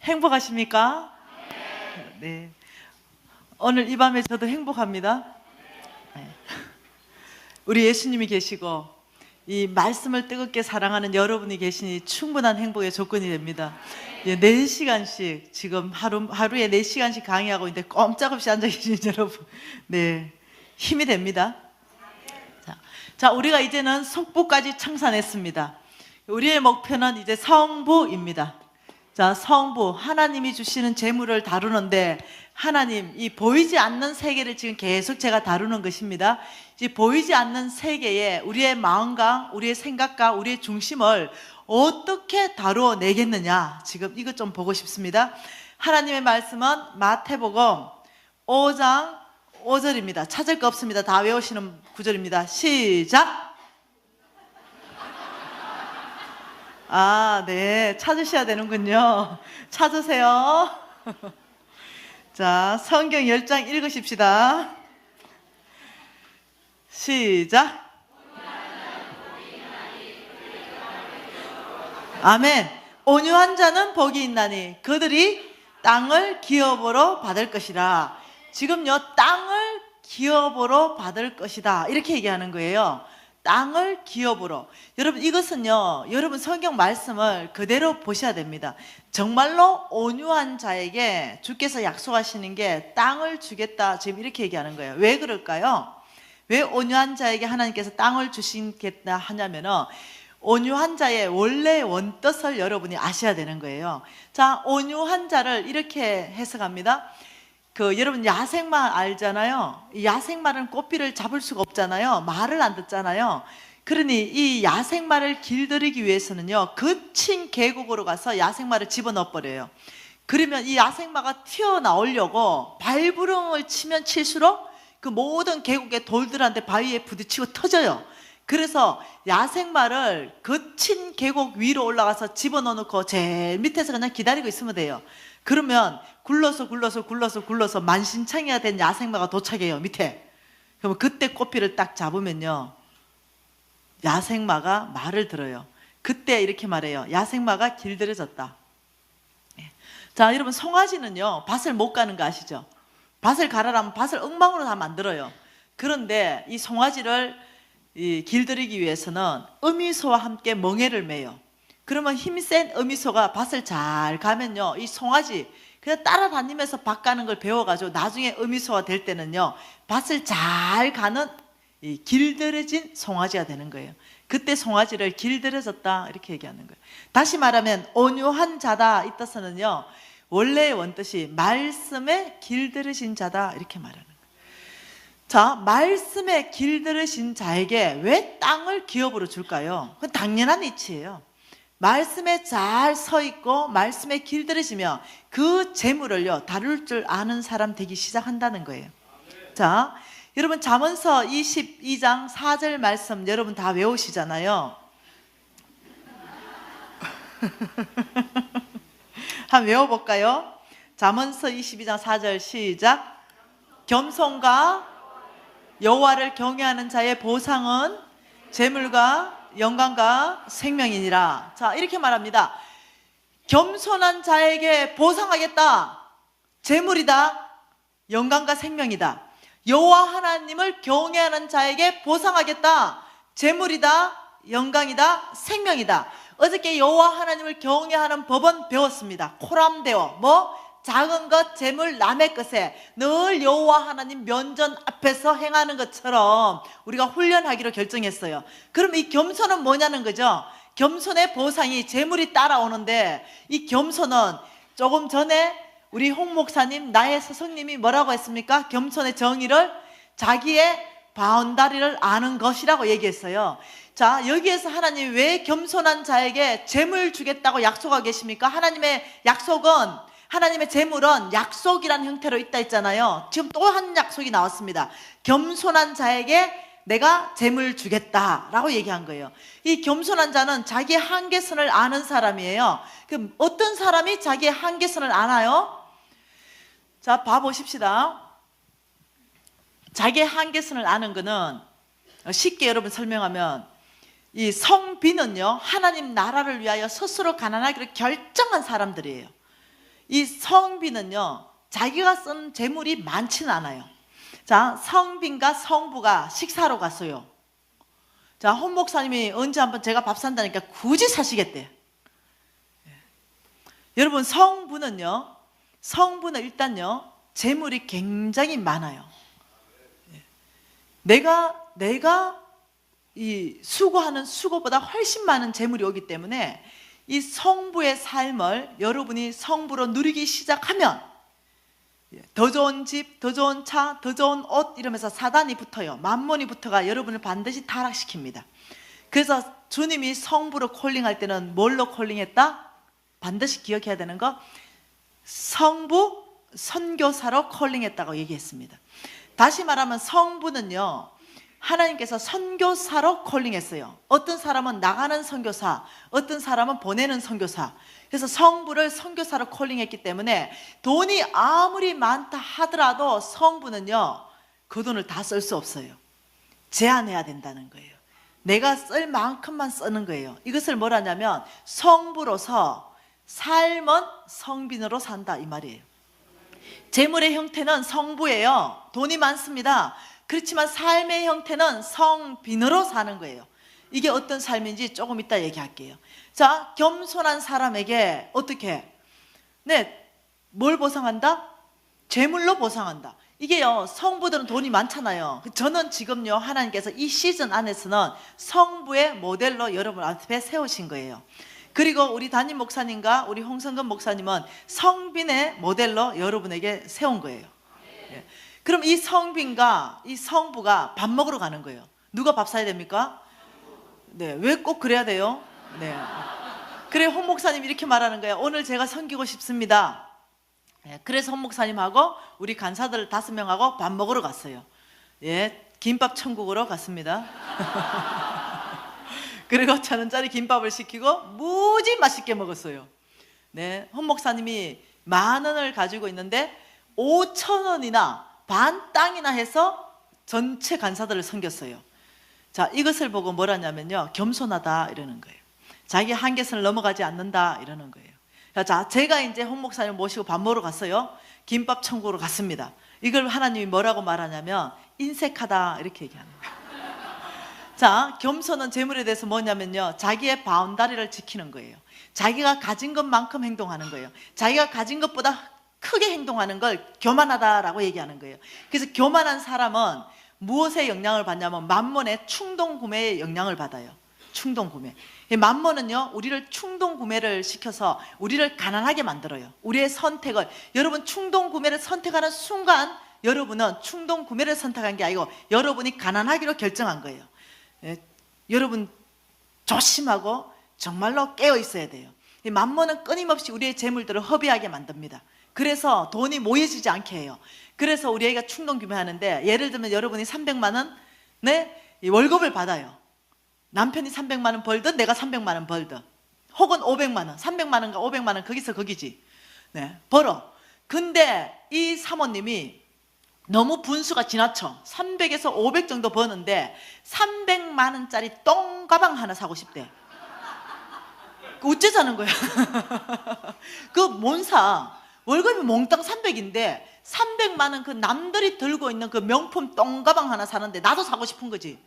행복하십니까? 네. 오늘 이 밤에 저도 행복합니다. 네. 우리 예수님이 계시고 이 말씀을 뜨겁게 사랑하는 여러분이 계시니 충분한 행복의 조건이 됩니다. 4시간씩 지금 하루에 4시간씩 강의하고 있는데 꼼짝없이 앉아 계신 여러분, 네, 힘이 됩니다. 자, 우리가 이제는 속부까지 청산했습니다. 우리의 목표는 이제 성부입니다. 자, 성부, 하나님이 주시는 재물을 다루는데, 하나님, 이 보이지 않는 세계를 지금 계속 제가 다루는 것입니다. 이 보이지 않는 세계에 우리의 마음과 우리의 생각과 우리의 중심을 어떻게 다루어내겠느냐, 지금 이것 좀 보고 싶습니다. 하나님의 말씀은 마태복음 5장 5절입니다. 찾을 거 없습니다. 다 외우시는 구절입니다. 시작! 네, 찾으셔야 되는군요. 찾으세요. 자, 성경 10장 읽으십시다. 시작! 아멘. 온유한 자는 복이 있나니 그들이 땅을 기업으로 받을 것이라. 지금요, 땅을 기업으로 받을 것이다, 이렇게 얘기하는 거예요. 땅을 기업으로. 여러분, 이것은요, 여러분 성경 말씀을 그대로 보셔야 됩니다. 정말로 온유한 자에게 주께서 약속하시는 게 땅을 주겠다, 지금 이렇게 얘기하는 거예요. 왜 그럴까요? 왜 온유한 자에게 하나님께서 땅을 주시겠다 하냐면은, 온유한 자의 원래 원뜻을 여러분이 아셔야 되는 거예요. 자, 온유한 자를 이렇게 해석합니다. 여러분 야생마 알잖아요. 이 야생마는 꽃비를 잡을 수가 없잖아요. 말을 안 듣잖아요. 그러니 이 야생마를 길들이기 위해서는요, 거친 계곡으로 가서 야생마를 집어넣어 버려요. 그러면 이 야생마가 튀어나오려고 발부릉을 치면 칠수록 그 모든 계곡의 돌들한테 바위에 부딪히고 터져요. 그래서 야생마를 거친 계곡 위로 올라가서 집어넣어놓고 제일 밑에서 그냥 기다리고 있으면 돼요. 그러면 굴러서 만신창이가 된 야생마가 도착해요, 밑에. 그러면 그때 꽃피를 딱 잡으면요, 야생마가 말을 들어요. 그때 이렇게 말해요. 야생마가 길들여졌다. 자, 여러분, 송아지는요, 밭을 못 가는 거 아시죠? 밭을 가라라면 밭을 엉망으로 다 만들어요. 그런데 이 송아지를 길들이기 위해서는 어미소와 함께 멍에를 매요. 그러면 힘센 어미소가 밭을 잘 가면요, 이 송아지 그냥 따라다니면서 밭 가는 걸 배워가지고 나중에 어미소가 될 때는요, 밭을 잘 가는 이 길들여진 송아지가 되는 거예요. 그때 송아지를 길들여졌다, 이렇게 얘기하는 거예요. 다시 말하면 온유한 자다, 이 뜻은요, 원래의 원뜻이 말씀에 길들여진 자다, 이렇게 말하는 거예요. 자, 말씀에 길들여진 자에게 왜 땅을 기업으로 줄까요? 그건 당연한 이치예요. 말씀에 잘 서 있고 말씀에 길들여지며 그 재물을요, 다룰 줄 아는 사람 되기 시작한다는 거예요. 자, 여러분 잠언서 22장 4절 말씀 여러분 다 외우시잖아요. 한번 외워볼까요? 잠언서 22장 4절 시작. 겸손과 여호와를 경외하는 자의 보상은 재물과 영광과 생명이니라. 자, 이렇게 말합니다. 겸손한 자에게 보상하겠다. 재물이다. 영광과 생명이다. 여호와 하나님을 경외하는 자에게 보상하겠다. 재물이다. 영광이다. 생명이다. 어저께 여호와 하나님을 경외하는 법은 배웠습니다. 코람데오, 작은 것, 재물, 남의 것에 늘 여호와 하나님 면전 앞에서 행하는 것처럼 우리가 훈련하기로 결정했어요. 그럼 이 겸손은 뭐냐는 거죠. 겸손의 보상이 재물이 따라오는데, 이 겸손은 조금 전에 우리 홍 목사님, 나의 스승님이 뭐라고 했습니까? 겸손의 정의를 자기의 바운다리를 아는 것이라고 얘기했어요. 자, 여기에서 하나님이 왜 겸손한 자에게 재물 주겠다고 약속하고 계십니까? 하나님의 약속은, 하나님의 재물은 약속이라는 형태로 있다 했잖아요. 지금 또 한 약속이 나왔습니다. 겸손한 자에게 내가 재물 주겠다라고 얘기한 거예요. 이 겸손한 자는 자기의 한계선을 아는 사람이에요. 그럼 어떤 사람이 자기의 한계선을 아나요? 자, 봐보십시다. 자기의 한계선을 아는 거는 쉽게 여러분 설명하면, 이 성비는요, 하나님 나라를 위하여 스스로 가난하기로 결정한 사람들이에요. 이 성비는요, 자기가 쓴 재물이 많지는 않아요. 자, 성빈과 성부가 식사로 갔어요. 자, 홍 목사님이 언제 한번 제가 밥 산다니까 굳이 사시겠대. 여러분, 성부는 일단요, 재물이 굉장히 많아요. 내가 이 수고하는 수고보다 훨씬 많은 재물이 오기 때문에 이 성부의 삶을 여러분이 성부로 누리기 시작하면 더 좋은 집, 더 좋은 차, 더 좋은 옷 이러면서 사단이 붙어요. 만몬이 붙어가 여러분을 반드시 타락시킵니다. 그래서 주님이 성부로 콜링할 때는 뭘로 콜링했다? 반드시 기억해야 되는 거, 성부 선교사로 콜링했다고 얘기했습니다. 다시 말하면 성부는요, 하나님께서 선교사로 콜링했어요. 어떤 사람은 나가는 선교사, 어떤 사람은 보내는 선교사. 그래서 성부를 선교사로 콜링했기 때문에 돈이 아무리 많다 하더라도 성부는요, 그 돈을 다 쓸 수 없어요. 제한해야 된다는 거예요. 내가 쓸 만큼만 쓰는 거예요. 이것을 뭐라냐면 성부로서 삶은 성빈으로 산다 이 말이에요. 재물의 형태는 성부예요. 돈이 많습니다. 그렇지만 삶의 형태는 성빈으로 사는 거예요. 이게 어떤 삶인지 조금 이따 얘기할게요. 자, 겸손한 사람에게 어떻게? 네, 뭘 보상한다? 재물로 보상한다. 이게요, 성부들은 돈이 많잖아요. 저는 지금요, 하나님께서 이 시즌 안에서는 성부의 모델로 여러분 앞에 세우신 거예요. 그리고 우리 담임 목사님과 우리 홍성근 목사님은 성빈의 모델로 여러분에게 세운 거예요. 그럼 이 성빈과 이 성부가 밥 먹으러 가는 거예요. 누가 밥 사야 됩니까? 네, 왜 꼭 그래야 돼요? 네. 그래, 홍 목사님 이렇게 말하는 거예요. 오늘 제가 섬기고 싶습니다. 네, 그래서 홍 목사님하고 우리 간사들 5명하고 밥 먹으러 갔어요. 예, 김밥 천국으로 갔습니다. 그리고 1,000원짜리 김밥을 시키고 무지 맛있게 먹었어요. 네, 홍 목사님이 10,000원을 가지고 있는데 5,000원이나 반 땅이나 해서 전체 간사들을 섬겼어요. 자, 이것을 보고 뭐라냐면요, 겸손하다 이러는 거예요. 자기 한계선을 넘어가지 않는다 이러는 거예요. 자, 제가 이제 홍 목사님 모시고 밥 먹으러 갔어요. 김밥 천국으로 갔습니다. 이걸 하나님이 뭐라고 말하냐면 인색하다 이렇게 얘기하는 거예요. 자, 겸손은 재물에 대해서 뭐냐면요, 자기의 바운다리를 지키는 거예요. 자기가 가진 것만큼 행동하는 거예요. 자기가 가진 것보다 크게 행동하는 걸 교만하다라고 얘기하는 거예요. 그래서 교만한 사람은 무엇에 영향을 받냐면 만몬의 충동 구매에 영향을 받아요. 충동 구매. 만몬은요, 우리를 충동 구매를 시켜서 우리를 가난하게 만들어요. 우리의 선택을, 여러분 충동 구매를 선택하는 순간 여러분은 충동 구매를 선택한 게 아니고 여러분이 가난하기로 결정한 거예요. 예, 여러분 조심하고 정말로 깨어 있어야 돼요. 만몬은 끊임없이 우리의 재물들을 허비하게 만듭니다. 그래서 돈이 모여지지 않게 해요. 그래서 우리 애가 충동 구매하는데, 예를 들면 여러분이 300만 원 월급을 받아요. 남편이 300만 원 벌든 내가 300만 원 벌든, 혹은 500만 원, 300만 원과 500만 원 거기서 거기지. 네, 벌어. 근데 이 사모님이 너무 분수가 지나쳐 300에서 500 정도 버는데 300만 원짜리 똥가방 하나 사고 싶대. 어째자는 거야. 그 뭔 사? 월급이 몽땅 300인데 300만 원 그 남들이 들고 있는 그 명품 똥가방 하나 사는데 나도 사고 싶은 거지.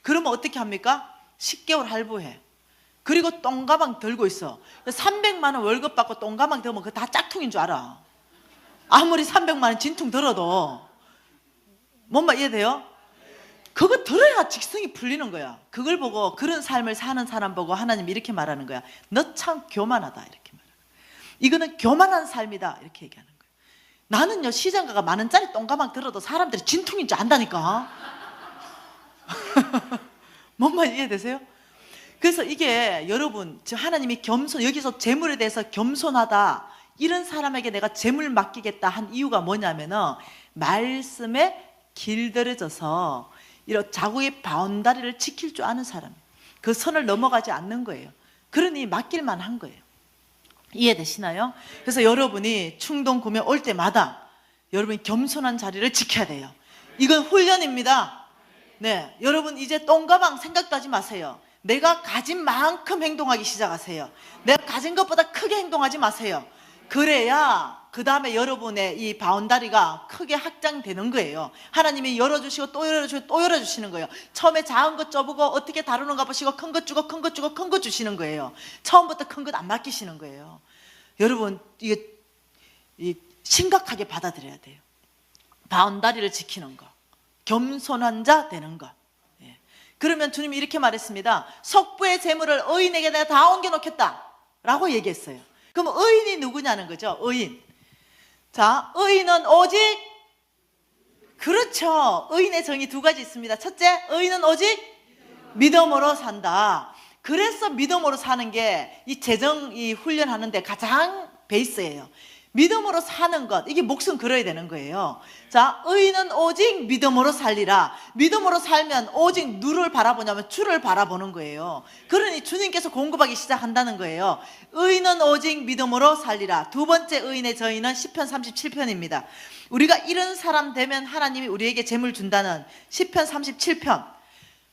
그러면 어떻게 합니까? 10개월 할부해. 그리고 똥가방 들고 있어. 300만 원 월급 받고 똥가방 들면 그거 다 짝퉁인 줄 알아. 아무리 300만 원 진퉁 들어도. 뭔 말 이해돼요? 그거 들어야 직성이 풀리는 거야. 그걸 보고, 그런 삶을 사는 사람 보고 하나님이 이렇게 말하는 거야. 너 참 교만하다 이렇게 말하는 거야. 이거는 교만한 삶이다 이렇게 얘기하는 거야. 나는요, 시장 가가 10,000원짜리 똥가방 들어도 사람들이 진퉁인 줄 안다니까. 뭔 말 이해되세요? 그래서 이게 여러분, 하나님이 여기서 재물에 대해서 겸손하다, 이런 사람에게 내가 재물 맡기겠다 한 이유가 뭐냐면은 말씀에 길들여져서 이런 자국의 바운다리를 지킬 줄 아는 사람, 그 선을 넘어가지 않는 거예요. 그러니 맡길만 한 거예요. 이해되시나요? 그래서 여러분이 충동 구매 올 때마다 여러분이 겸손한 자리를 지켜야 돼요. 이건 훈련입니다. 네, 여러분 이제 똥가방 생각도 하지 마세요. 내가 가진 만큼 행동하기 시작하세요. 내가 가진 것보다 크게 행동하지 마세요. 그래야 그 다음에 여러분의 이 바운다리가 크게 확장되는 거예요. 하나님이 열어주시고 또 열어주시고 또 열어주시는 거예요. 처음에 작은 것 줘보고 어떻게 다루는가 보시고 큰 것 주고 큰 것 주고 큰 것 주시는 거예요. 처음부터 큰 것 안 맡기시는 거예요. 여러분 이게 심각하게 받아들여야 돼요. 바운다리를 지키는 거, 겸손한 자 되는 거. 예. 그러면 주님이 이렇게 말했습니다. 속부의 재물을 의인에게 내가 다 옮겨놓겠다 라고 얘기했어요. 그럼 의인이 누구냐는 거죠. 의인. 자, 의인은 오직, 그렇죠. 의인의 정의 두 가지 있습니다. 첫째, 의인은 오직 믿음으로 산다. 그래서 믿음으로 사는 게 이 재정 훈련하는데 가장 베이스예요. 믿음으로 사는 것, 이게 목숨 걸어야 되는 거예요. 자, 의인은 오직 믿음으로 살리라. 믿음으로 살면 오직 누를 바라보냐면 주를 바라보는 거예요. 그러니 주님께서 공급하기 시작한다는 거예요. 의인은 오직 믿음으로 살리라. 두 번째 의인의 저희는 시편 37편입니다. 우리가 이런 사람 되면 하나님이 우리에게 재물 준다는 시편 37편.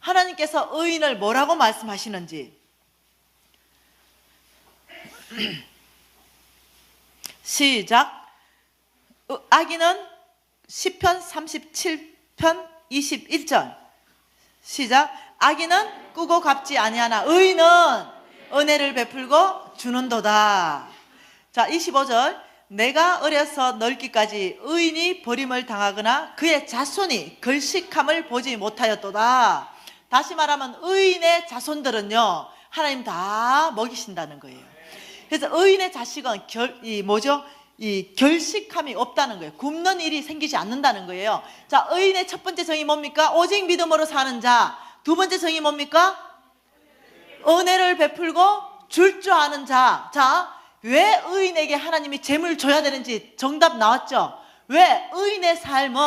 하나님께서 의인을 뭐라고 말씀하시는지 시작. 악인은 시편 37편 21절 시작. 악인은 꾸고 갚지 아니하나 의인은 은혜를 베풀고 주는도다. 자, 25절. 내가 어려서 늙기까지 의인이 버림을 당하거나 그의 자손이 걸식함을 보지 못하였도다. 다시 말하면 의인의 자손들은요 하나님 다 먹이신다는 거예요. 그래서 의인의 자식은 결식함이 없다는 거예요. 굶는 일이 생기지 않는다는 거예요. 자, 의인의 첫 번째 정의 뭡니까? 오직 믿음으로 사는 자. 두 번째 정의 뭡니까? 은혜를 베풀고 줄 줄 아는 자. 자, 왜 의인에게 하나님이 재물 줘야 되는지 정답 나왔죠? 왜? 의인의 삶은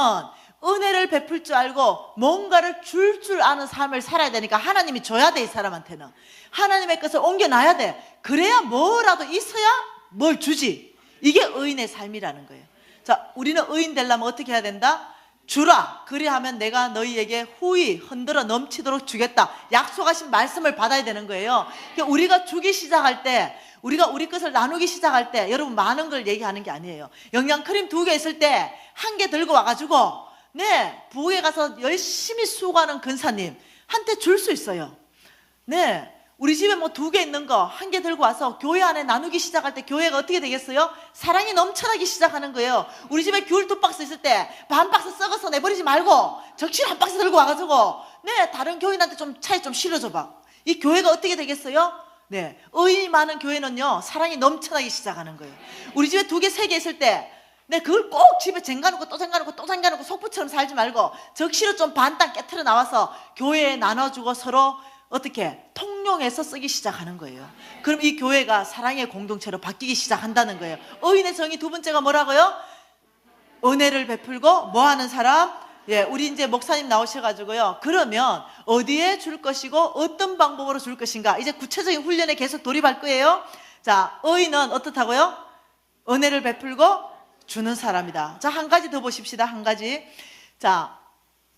은혜를 베풀 줄 알고 뭔가를 줄 줄 아는 삶을 살아야 되니까 하나님이 줘야 돼. 이 사람한테는 하나님의 것을 옮겨놔야 돼. 그래야 뭐라도 있어야 뭘 주지. 이게 의인의 삶이라는 거예요. 자, 우리는 의인 되려면 어떻게 해야 된다? 주라. 그리하면 내가 너희에게 후히 흔들어 넘치도록 주겠다. 약속하신 말씀을 받아야 되는 거예요. 그러니까 우리가 주기 시작할 때, 우리가 우리 것을 나누기 시작할 때, 여러분 많은 걸 얘기하는 게 아니에요. 영양크림 2개 있을 때 한 개 들고 와가지고 네, 부엌에 가서 열심히 수고하는 근사님 한테 줄 수 있어요. 네, 우리 집에 뭐 2개 있는 거 한 개 들고 와서 교회 안에 나누기 시작할 때 교회가 어떻게 되겠어요? 사랑이 넘쳐나기 시작하는 거예요. 우리 집에 귤 2박스 있을 때 반 박스 썩어서 내버리지 말고 적시로 한 박스 들고 와가지고 네, 다른 교인한테 좀 차에 좀 실어줘봐. 이 교회가 어떻게 되겠어요? 네, 의인이 많은 교회는요 사랑이 넘쳐나기 시작하는 거예요. 우리 집에 2개, 3개 있을 때 네, 그걸 꼭 집에 쟁가놓고 또 쟁가놓고 또 쟁가놓고 속부처럼 살지 말고 적시로 좀 반 땅 깨트려 나와서 교회에 나눠주고 서로 어떻게 통용해서 쓰기 시작하는 거예요. 그럼 이 교회가 사랑의 공동체로 바뀌기 시작한다는 거예요. 의인의 정의 두 번째가 뭐라고요? 은혜를 베풀고 뭐하는 사람? 예, 우리 이제 목사님 나오셔가지고요. 그러면 어디에 줄 것이고 어떤 방법으로 줄 것인가? 이제 구체적인 훈련에 계속 돌입할 거예요. 자, 의인은 어떻다고요? 은혜를 베풀고 주는 사람이다. 자, 한 가지 더 보십시다. 한 가지. 자,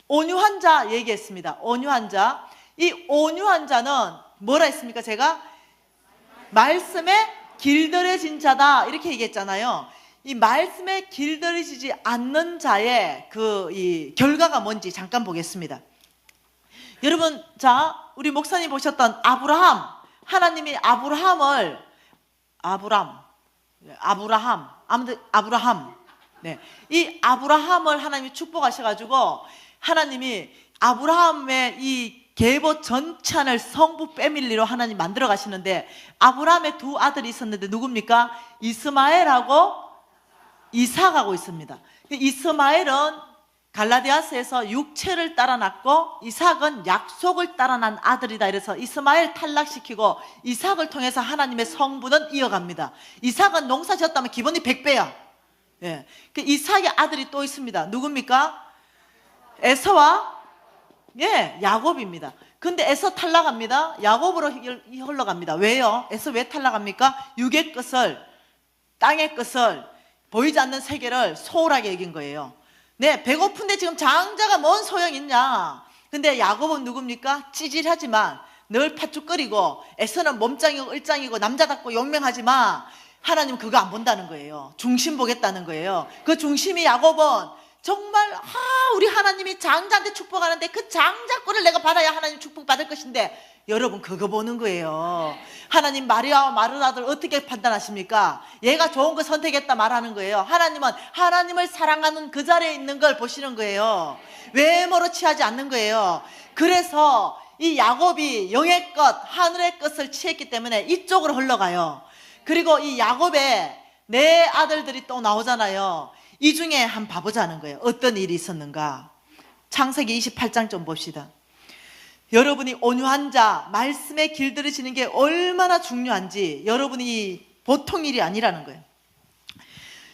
온유한 자 얘기했습니다. 온유한 자. 이 온유한 자는 뭐라 했습니까? 제가 말씀에 길들여진 자다 이렇게 얘기했잖아요. 이 말씀에 길들여지지 않는 자의 이 결과가 뭔지 잠깐 보겠습니다. 여러분, 자, 우리 목사님 보셨던 아브라함. 하나님이 아브라함. 네. 이 아브라함을 하나님이 축복하셔가지고 하나님이 아브라함의 이 계보 전찬을 성부 패밀리로 하나님 만들어 가시는데 아브라함의 두 아들이 있었는데 누굽니까? 이스마엘하고 이삭하고 있습니다. 이스마엘은 갈라디아서에서 육체를 따라 낳고 이삭은 약속을 따라 난 아들이다. 이래서 이스마엘 탈락시키고 이삭을 통해서 하나님의 성부는 이어갑니다. 이삭은 농사 지었다면 기본이 100배야. 예. 그 이삭의 아들이 또 있습니다. 누굽니까? 에서와 야곱입니다. 근데 에서 탈락합니다. 야곱으로 흘러갑니다. 왜요? 에서 왜 탈락합니까? 육의 것을, 땅의 것을, 보이지 않는 세계를 소홀하게 여긴 거예요. 네, 배고픈데 지금 장자가 뭔 소용 있냐? 근데 야곱은 누굽니까? 찌질하지만 늘 팥죽거리고 에서는 몸짱이고 을짱이고 남자답고 용맹하지만 하나님 그거 안 본다는 거예요. 중심 보겠다는 거예요. 그 중심이 야곱은 정말 우리 하나님이 장자한테 축복하는데 그 장자권을 내가 받아야 하나님 축복 받을 것인데, 여러분 그거 보는 거예요. 하나님 마리아와 마르다를 어떻게 판단하십니까? 얘가 좋은 거 선택했다 말하는 거예요. 하나님은 하나님을 사랑하는 그 자리에 있는 걸 보시는 거예요. 외모로 취하지 않는 거예요. 그래서 이 야곱이 영의 것, 하늘의 것을 취했기 때문에 이쪽으로 흘러가요. 그리고 이 야곱의 네 아들들이 또 나오잖아요. 이 중에 한번 봐보자는 거예요. 어떤 일이 있었는가. 창세기 28장 좀 봅시다. 여러분이 온유한 자, 말씀에 길들여지는 게 얼마나 중요한지 여러분이 보통 일이 아니라는 거예요.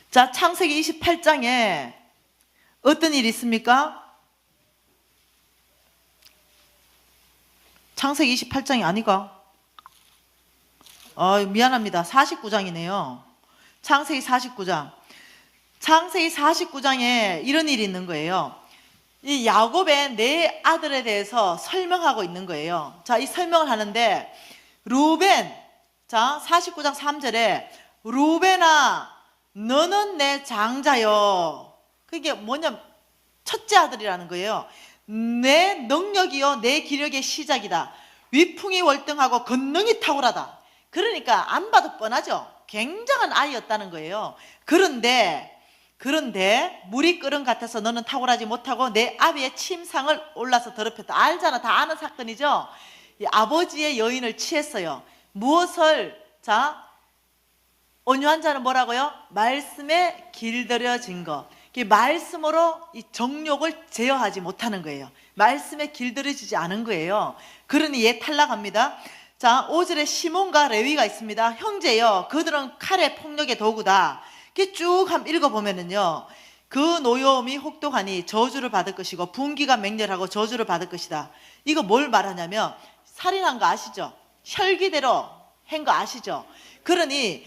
자, 창세기 28장에 어떤 일이 있습니까? 창세기 28장이 아니가? 미안합니다. 49장이네요. 창세기 49장. 창세기 49장에 이런 일이 있는 거예요. 이 야곱의 네 아들에 대해서 설명하고 있는 거예요. 자, 이 설명을 하는데, 루벤, 자, 49장 3절에 루벤아, 너는 내 장자요. 그게 뭐냐, 첫째 아들이라는 거예요. 내 능력이요, 내 기력의 시작이다. 위풍이 월등하고 권능이 탁월하다. 그러니까 안 봐도 뻔하죠. 굉장한 아이였다는 거예요. 그런데 물이 끓은 같아서 너는 탁월하지 못하고 내 아비의 침상을 올라서 더럽혔다. 알잖아. 다 아는 사건이죠. 이 아버지의 여인을 취했어요. 무엇을? 자, 온유한 자는 뭐라고요? 말씀에 길들여진 것. 말씀으로 이 정욕을 제어하지 못하는 거예요. 말씀에 길들여지지 않은 거예요. 그러니 얘 탈락합니다. 자, 5절에 시몬과 레위가 있습니다. 형제요, 그들은 칼의 폭력의 도구다. 이렇게 쭉 한번 읽어보면은요, 그 노여움이 혹독하니 저주를 받을 것이고 분기가 맹렬하고 저주를 받을 것이다. 이거 뭘 말하냐면 살인한 거 아시죠? 혈기대로 한 거 아시죠? 그러니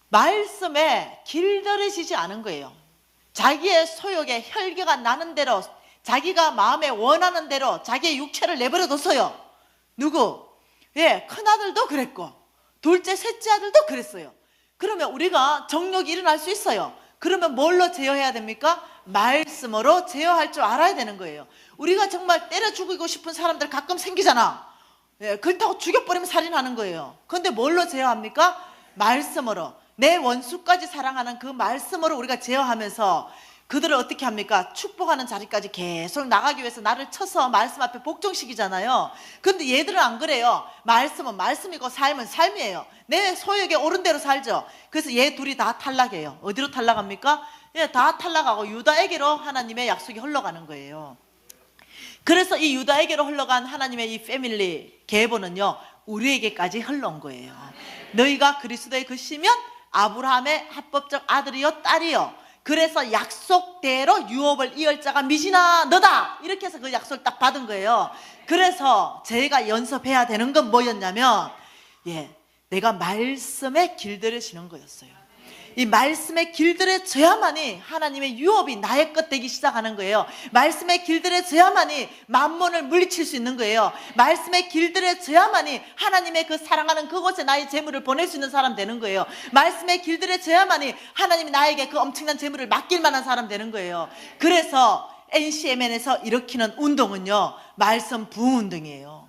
말씀에 길들여지지 않은 거예요. 자기의 소욕에 혈기가 나는 대로, 자기가 마음에 원하는 대로 자기의 육체를 내버려 뒀어요. 누구? 예, 큰아들도 그랬고 둘째, 셋째 아들도 그랬어요. 그러면 우리가 정욕이 일어날 수 있어요. 그러면 뭘로 제어해야 됩니까? 말씀으로 제어할 줄 알아야 되는 거예요. 우리가 정말 때려 죽이고 싶은 사람들 가끔 생기잖아. 예, 그렇다고 죽여버리면 살인하는 거예요. 그런데 뭘로 제어합니까? 말씀으로. 내 원수까지 사랑하는 그 말씀으로 우리가 제어하면서 그들을 어떻게 합니까? 축복하는 자리까지 계속 나가기 위해서 나를 쳐서 말씀 앞에 복종시키잖아요. 그런데 얘들은 안 그래요. 말씀은 말씀이고 삶은 삶이에요. 내 소욕에 오른 대로 살죠. 그래서 얘 둘이 다 탈락해요. 어디로 탈락합니까? 예, 다 탈락하고 유다에게로 하나님의 약속이 흘러가는 거예요. 그래서 이 유다에게로 흘러간 하나님의 이 패밀리 계보는요, 우리에게까지 흘러온 거예요. 너희가 그리스도의 것이면 아브라함의 합법적 아들이요 딸이요. 그래서 약속대로 유업을 이을 자가 미지나 너다. 이렇게 해서 그 약속을 딱 받은 거예요. 그래서 제가 연습해야 되는 건 뭐였냐면, 내가 말씀에 길들여지는 거였어요. 이 말씀에 길들여져야만이 하나님의 유업이 나의 것 되기 시작하는 거예요. 말씀에 길들여져야만이 만몬을 물리칠 수 있는 거예요. 말씀에 길들여져야만이 하나님의 그 사랑하는 그곳에 나의 재물을 보낼 수 있는 사람 되는 거예요. 말씀에 길들여져야만이 하나님이 나에게 그 엄청난 재물을 맡길 만한 사람 되는 거예요. 그래서 NCMN에서 일으키는 운동은요, 말씀 부흥 운동이에요.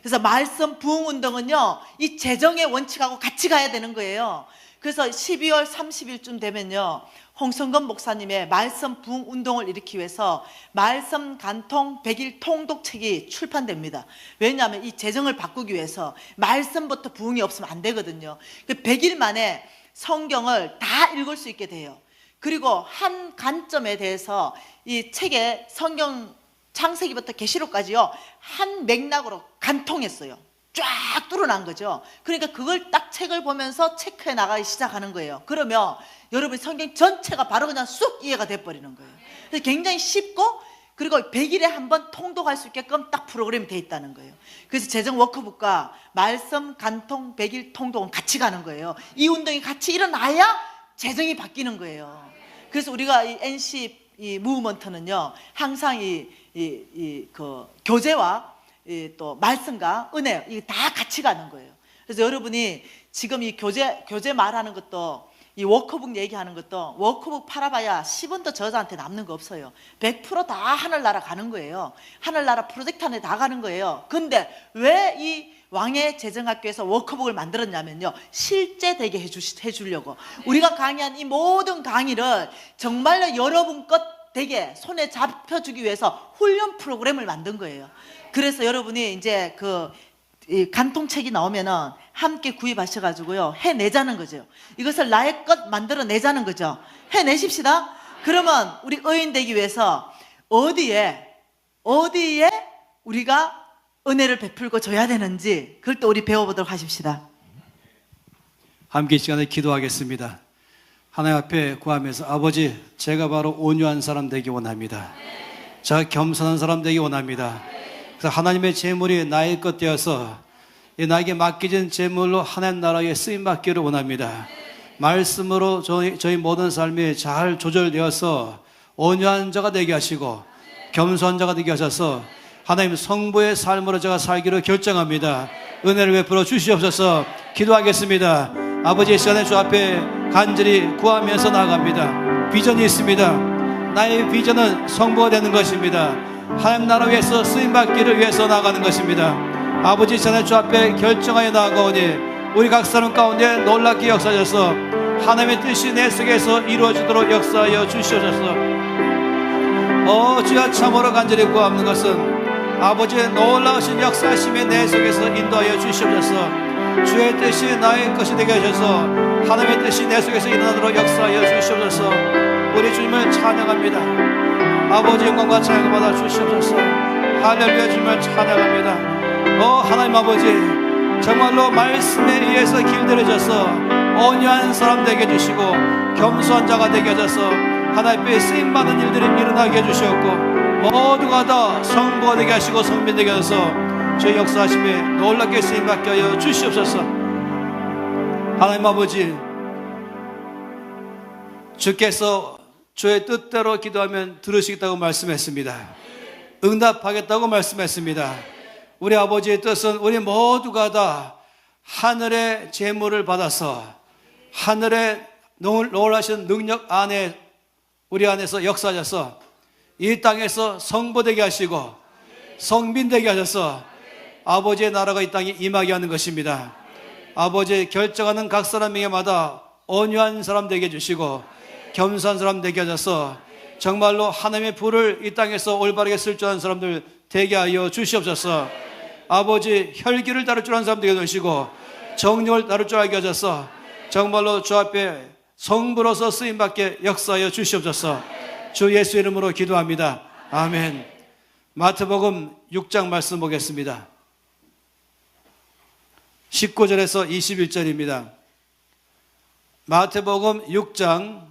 그래서 말씀 부흥 운동은요, 이 재정의 원칙하고 같이 가야 되는 거예요. 그래서 12월 30일쯤 되면요, 홍성건 목사님의 말씀 부흥 운동을 일으키기 위해서 말씀 간통 100일 통독책이 출판됩니다. 왜냐하면 이 재정을 바꾸기 위해서 말씀부터 부흥이 없으면 안 되거든요. 100일 만에 성경을 다 읽을 수 있게 돼요. 그리고 한 관점에 대해서 이 책에 성경 창세기부터 계시록까지요, 한 맥락으로 간통했어요. 쫙 뚫어난 거죠. 그러니까 그걸 딱 책을 보면서 체크해 나가기 시작하는 거예요. 그러면 여러분 성경 전체가 바로 그냥 쑥 이해가 돼버리는 거예요. 그래서 굉장히 쉽고, 그리고 100일에 한 번 통독할 수 있게끔 딱 프로그램이 돼 있다는 거예요. 그래서 재정 워크북과 말씀 간통 100일 통독은 같이 가는 거예요. 이 운동이 같이 일어나야 재정이 바뀌는 거예요. 그래서 우리가 이 NC 이 무브먼트는요, 항상 그 교제와 또 말씀과 은혜, 이게 다 같이 가는 거예요. 그래서 여러분이 지금 이 교재 말하는 것도, 이 워크북 얘기하는 것도, 워크북 팔아봐야 10원도 저자한테 남는 거 없어요. 100%다 하늘나라 가는 거예요. 하늘나라 프로젝트 안에 다 가는 거예요. 근데 왜 이 왕의 재정학교에서 워크북을 만들었냐면요, 실제 되게 해주려고. 우리가 강의한 이 모든 강의를 정말로 여러분 것 되게 손에 잡혀주기 위해서 훈련 프로그램을 만든 거예요. 그래서 여러분이 이제 이 간통책이 나오면은 함께 구입하셔가지고요, 해내자는 거죠. 이것을 나의 것 만들어내자는 거죠. 해내십시다. 그러면 우리 의인 되기 위해서 어디에 우리가 은혜를 베풀고 줘야 되는지, 그걸 또 우리 배워보도록 하십시다. 함께 이 시간에 기도하겠습니다. 하나님 앞에 구하면서, 아버지, 제가 바로 온유한 사람 되기 원합니다. 제가 겸손한 사람 되기 원합니다. 그래서 하나님의 재물이 나의 것 되어서 나에게 맡겨진 재물로 하나님 나라에 쓰임받기를 원합니다. 말씀으로 저희 모든 삶이 잘 조절되어서 온유한 자가 되게 하시고 겸손한 자가 되게 하셔서 하나님 성부의 삶으로 제가 살기를 결정합니다. 은혜를 베풀어 주시옵소서. 기도하겠습니다. 아버지의 시간에 주 앞에 간절히 구하면서 나아갑니다. 비전이 있습니다. 나의 비전은 성부가 되는 것입니다. 하나님 나라 위해서 쓰임받기를 위해서 나아가는 것입니다. 아버지 시간에 주 앞에 결정하여 나아가오니 우리 각 사람 가운데 놀랍게 역사하셔서 하나님의 뜻이 내 속에서 이루어지도록 역사하여 주시옵소서. 주여, 참으로 간절히 구하는 것은 아버지의 놀라우신 역사하심에 내 속에서 인도하여 주시옵소서. 주의 뜻이 나의 것이 되게 하셔서 하나님의 뜻이 내 속에서 일어나도록 역사하여 주시옵소서. 우리 주님을 찬양합니다. 아버지 영광과 찬양을 받아 주시옵소서. 할렐루야. 주님을 찬양합니다. 하나님 아버지, 정말로 말씀에 의해서 길들여져서 온유한 사람 되게 해주시고 겸손한 자가 되게 하셔서 하나님께 쓰임받는 일들이 일어나게 해주시옵고 모두가 다 성부가 되게 하시고 성민 되게 하셔서 저희 역사하심에 놀랍게 쓰임받게 하여 주시옵소서. 하나님 아버지, 주께서 주의 뜻대로 기도하면 들으시겠다고 말씀했습니다. 응답하겠다고 말씀했습니다. 우리 아버지의 뜻은 우리 모두가 다 하늘의 재물을 받아서 하늘의 놀라신 능력 안에 우리 안에서 역사하셔서 이 땅에서 성보되게 하시고 성민되게 하셔서 아버지의 나라가 이 땅에 임하게 하는 것입니다. 아버지, 결정하는 각 사람에게마다 온유한 사람 되게 해주시고 겸손한 사람 되게 하셔서 정말로 하나님의 불을 이 땅에서 올바르게 쓸 줄 아는 사람들 되게 하여 주시옵소서. 아버지, 혈기를 다룰 줄 아는 사람 되게 해주시고 정력을 다룰 줄 알게 하셔서 정말로 주 앞에 성부로서 쓰임받게 역사하여 주시옵소서. 주 예수 이름으로 기도합니다. 아멘. 마태복음 6장 말씀 보겠습니다. 19절에서 21절입니다. 마태복음 6장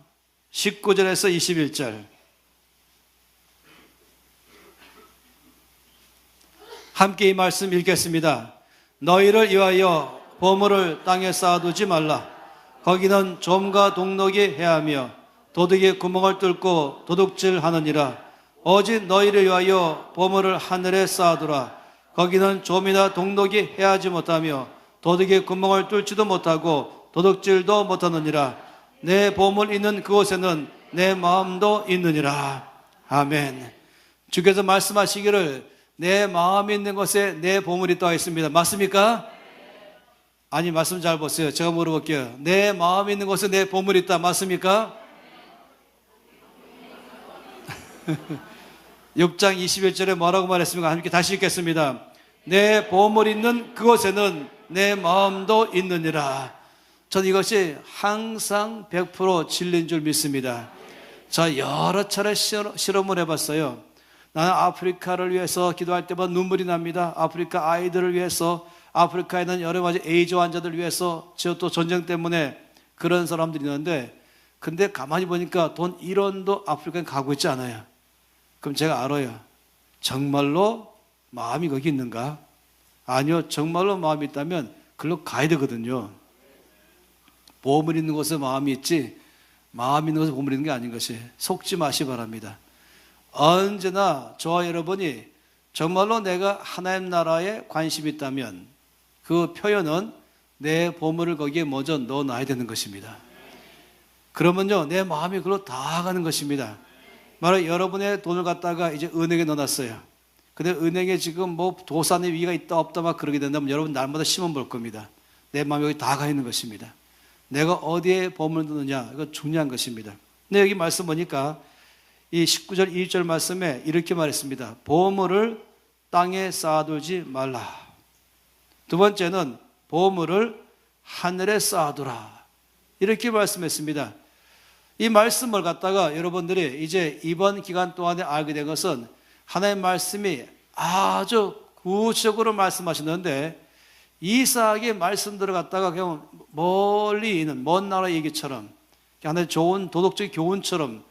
19절에서 21절. 함께 이 말씀 읽겠습니다. 너희를 위하여 보물을 땅에 쌓아두지 말라. 거기는 좀과 동록이 해하며 도둑이 구멍을 뚫고 도둑질하느니라. 오직 너희를 위하여 보물을 하늘에 쌓아두라. 거기는 좀이나 동록이 해하지 못하며 도둑이 구멍을 뚫지도 못하고 도둑질도 못하느니라. 내 보물 있는 그곳에는 내 마음도 있느니라. 아멘. 주께서 말씀하시기를 내 마음이 있는 곳에 내 보물이 있다고 했습니다. 맞습니까? 아니, 말씀 잘 보세요. 제가 물어볼게요. 내 마음이 있는 곳에 내 보물이 있다. 맞습니까? 6장 21절에 뭐라고 말했습니까? 함께 다시 읽겠습니다. 내 보물 있는 그곳에는 내 마음도 있느니라. 저는 이것이 항상 100% 진리인 줄 믿습니다. 저 여러 차례 실험을 해봤어요. 나는 아프리카를 위해서 기도할 때마다 눈물이 납니다. 아프리카 아이들을 위해서, 아프리카에 있는 여러 가지 에이즈 환자들을 위해서, 또 전쟁 때문에 그런 사람들이 있는데, 근데 가만히 보니까 돈 1원도 아프리카에 가고 있지 않아요. 그럼 제가 알아요. 정말로 마음이 거기 있는가? 아니요, 정말로 마음이 있다면 글로 가야 되거든요. 보물 있는 곳에 마음이 있지, 마음 있는 곳에 보물 있는 게 아닌 것이, 속지 마시 바랍니다. 언제나 저와 여러분이 정말로 내가 하나님 나라에 관심이 있다면 그 표현은 내 보물을 거기에 먼저 넣어놔야 되는 것입니다. 그러면요, 내 마음이 그걸로 다 가는 것입니다. 바로 여러분의 돈을 갖다가 이제 은행에 넣어놨어요. 근데 은행에 지금 뭐 도산의 위기가 있다 없다 막 그러게 된다면 여러분 날마다 시험 볼 겁니다. 내 마음이 여기 다 가 있는 것입니다. 내가 어디에 보물을 넣느냐, 이거 중요한 것입니다. 근데 여기 말씀 보니까 이 19절 1절 말씀에 이렇게 말했습니다. 보물을 땅에 쌓아두지 말라. 두 번째는 보물을 하늘에 쌓아두라. 이렇게 말씀했습니다. 이 말씀을 갖다가 여러분들이 이제 이번 기간 동안에 알게 된 것은 하나님의 말씀이 아주 구체적으로 말씀하시는데 이삭의 말씀들을 갖다가 그냥 멀리 있는 먼 나라 얘기처럼 하나의 좋은 도덕적 교훈처럼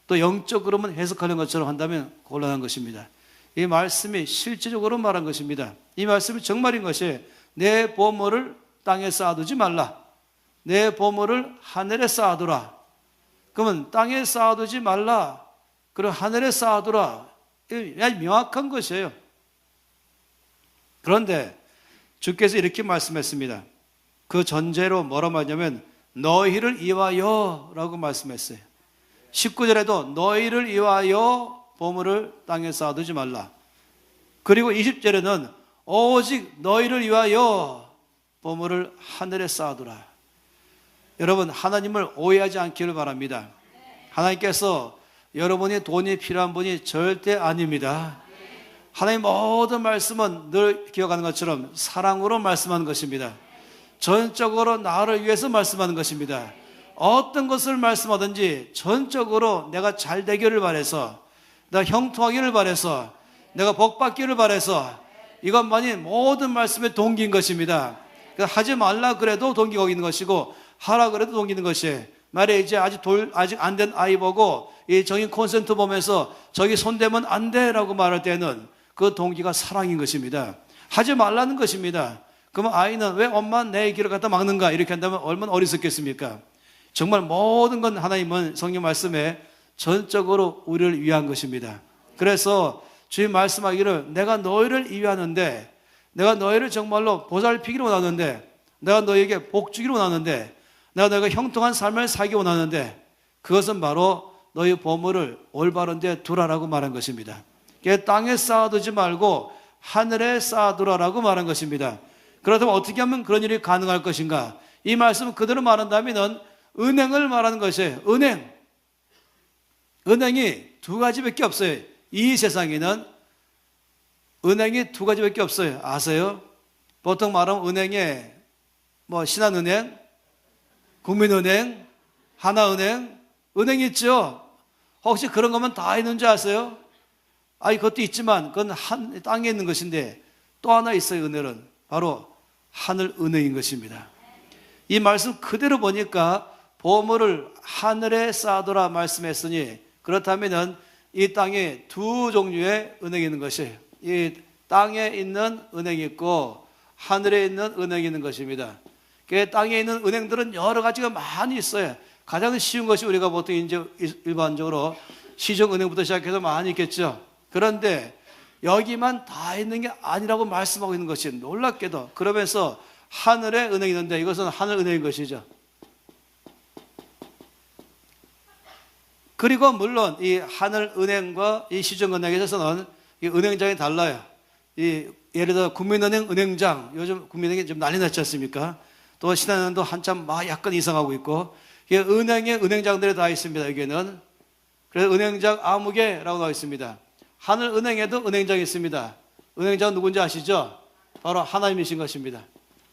또 영적으로만 해석하는 것처럼 한다면 곤란한 것입니다. 이 말씀이 실제적으로 말한 것입니다. 이 말씀이 정말인 것이 내 보물을 땅에 쌓아두지 말라. 내 보물을 하늘에 쌓아두라. 그러면 땅에 쌓아두지 말라. 그리고 하늘에 쌓아두라. 아주 명확한 것이에요. 그런데 주께서 이렇게 말씀했습니다. 그 전제로 뭐라고 하냐면 너희를 위하여 라고 말씀했어요. 19절에도 너희를 위하여 보물을 땅에 쌓아두지 말라. 그리고 20절에는 오직 너희를 위하여 보물을 하늘에 쌓아두라. 여러분, 하나님을 오해하지 않기를 바랍니다. 하나님께서 여러분이 돈이 필요한 분이 절대 아닙니다. 하나님 모든 말씀은 늘 기억하는 것처럼 사랑으로 말씀하는 것입니다. 전적으로 나를 위해서 말씀하는 것입니다. 어떤 것을 말씀하든지 전적으로 내가 잘 되기를 바라서, 내가 형통하기를 바라서, 내가 복받기를 바라서 이것만이 모든 말씀의 동기인 것입니다. 그러니까 하지 말라 그래도 동기가 있는 것이고 하라 그래도 동기는 것이에요. 말에 이제 아직 안 된 아이 보고 이 정인 콘센트 보면서 저기 손대면 안 돼라고 말할 때는 그 동기가 사랑인 것입니다. 하지 말라는 것입니다. 그러면 아이는 왜 엄마 내 길을 갖다 막는가 이렇게 한다면 얼마나 어리석겠습니까? 정말 모든 건 하나님은 성경 말씀에 전적으로 우리를 위한 것입니다. 그래서 주님 말씀하기를 내가 너희를 위하는데, 내가 너희를 정말로 보살피기를 원하는데, 내가 너희에게 복 주기를 원하는데, 내가 너희가 형통한 삶을 살기 원하는데 그것은 바로 너희 보물을 올바른 데 두라라고 말한 것입니다. 땅에 쌓아두지 말고 하늘에 쌓아두라라고 말한 것입니다. 그렇다면 어떻게 하면 그런 일이 가능할 것인가? 이 말씀을 그대로 말한다면 은행을 말하는 것이에요. 은행이 두 가지밖에 없어요. 이 세상에는 은행이 두 가지밖에 없어요. 아세요? 보통 말하면 은행에 뭐 신한은행, 국민은행, 하나은행, 은행이 있죠. 혹시 그런 거면 다 있는 줄 아세요? 그것도 있지만 그건 땅에 있는 것인데 또 하나 있어요. 은행은 바로 하늘은행인 것입니다. 이 말씀 그대로 보니까 보물을 하늘에 쌓아두라 말씀했으니 그렇다면 이 땅에 두 종류의 은행이 있는 것이에요. 이 땅에 있는 은행이 있고 하늘에 있는 은행이 있는 것입니다. 땅에 있는 은행들은 여러 가지가 많이 있어요. 가장 쉬운 것이 우리가 보통 이제 일반적으로 시중은행부터 시작해서 많이 있겠죠. 그런데 여기만 다 있는 게 아니라고 말씀하고 있는 것이 놀랍게도, 그러면서 하늘에 은행이 있는데 이것은 하늘은행인 것이죠. 그리고 물론 이 하늘은행과 이 시중은행에 있어서는 이 은행장이 달라요. 예를 들어 국민은행 은행장, 요즘 국민은행이 좀 난리 났지 않습니까? 또 신한은행도 한참 약간 이상하고 있고, 은행에 은행장들이 다 있습니다. 여기에는. 그래서 은행장 아무개라고 나와 있습니다. 하늘은행에도 은행장이 있습니다. 은행장은 누군지 아시죠? 바로 하나님이신 것입니다.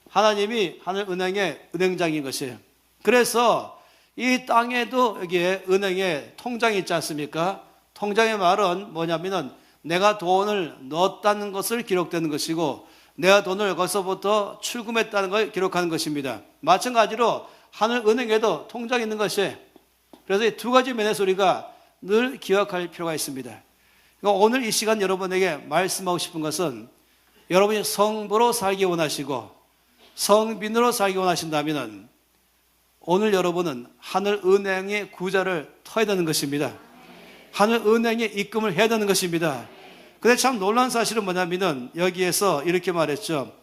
하나님이 하늘은행의 은행장인 것이에요. 그래서 이 땅에도 여기에 은행에 통장이 있지 않습니까? 통장의 말은 뭐냐면은 내가 돈을 넣었다는 것을 기록되는 것이고 내가 돈을 거기서부터 출금했다는 걸 기록하는 것입니다. 마찬가지로 하늘은행에도 통장이 있는 것이에요. 그래서 이 두 가지 면에서 우리가 늘 기억할 필요가 있습니다. 그러니까 오늘 이 시간 여러분에게 말씀하고 싶은 것은 여러분이 성부로 살기 원하시고 성빈으로 살기 원하신다면 오늘 여러분은 하늘은행의 구좌를 터야 되는 것입니다. 하늘은행에 입금을 해야 되는 것입니다. 근데 참 놀라운 사실은 뭐냐면은 여기에서 이렇게 말했죠.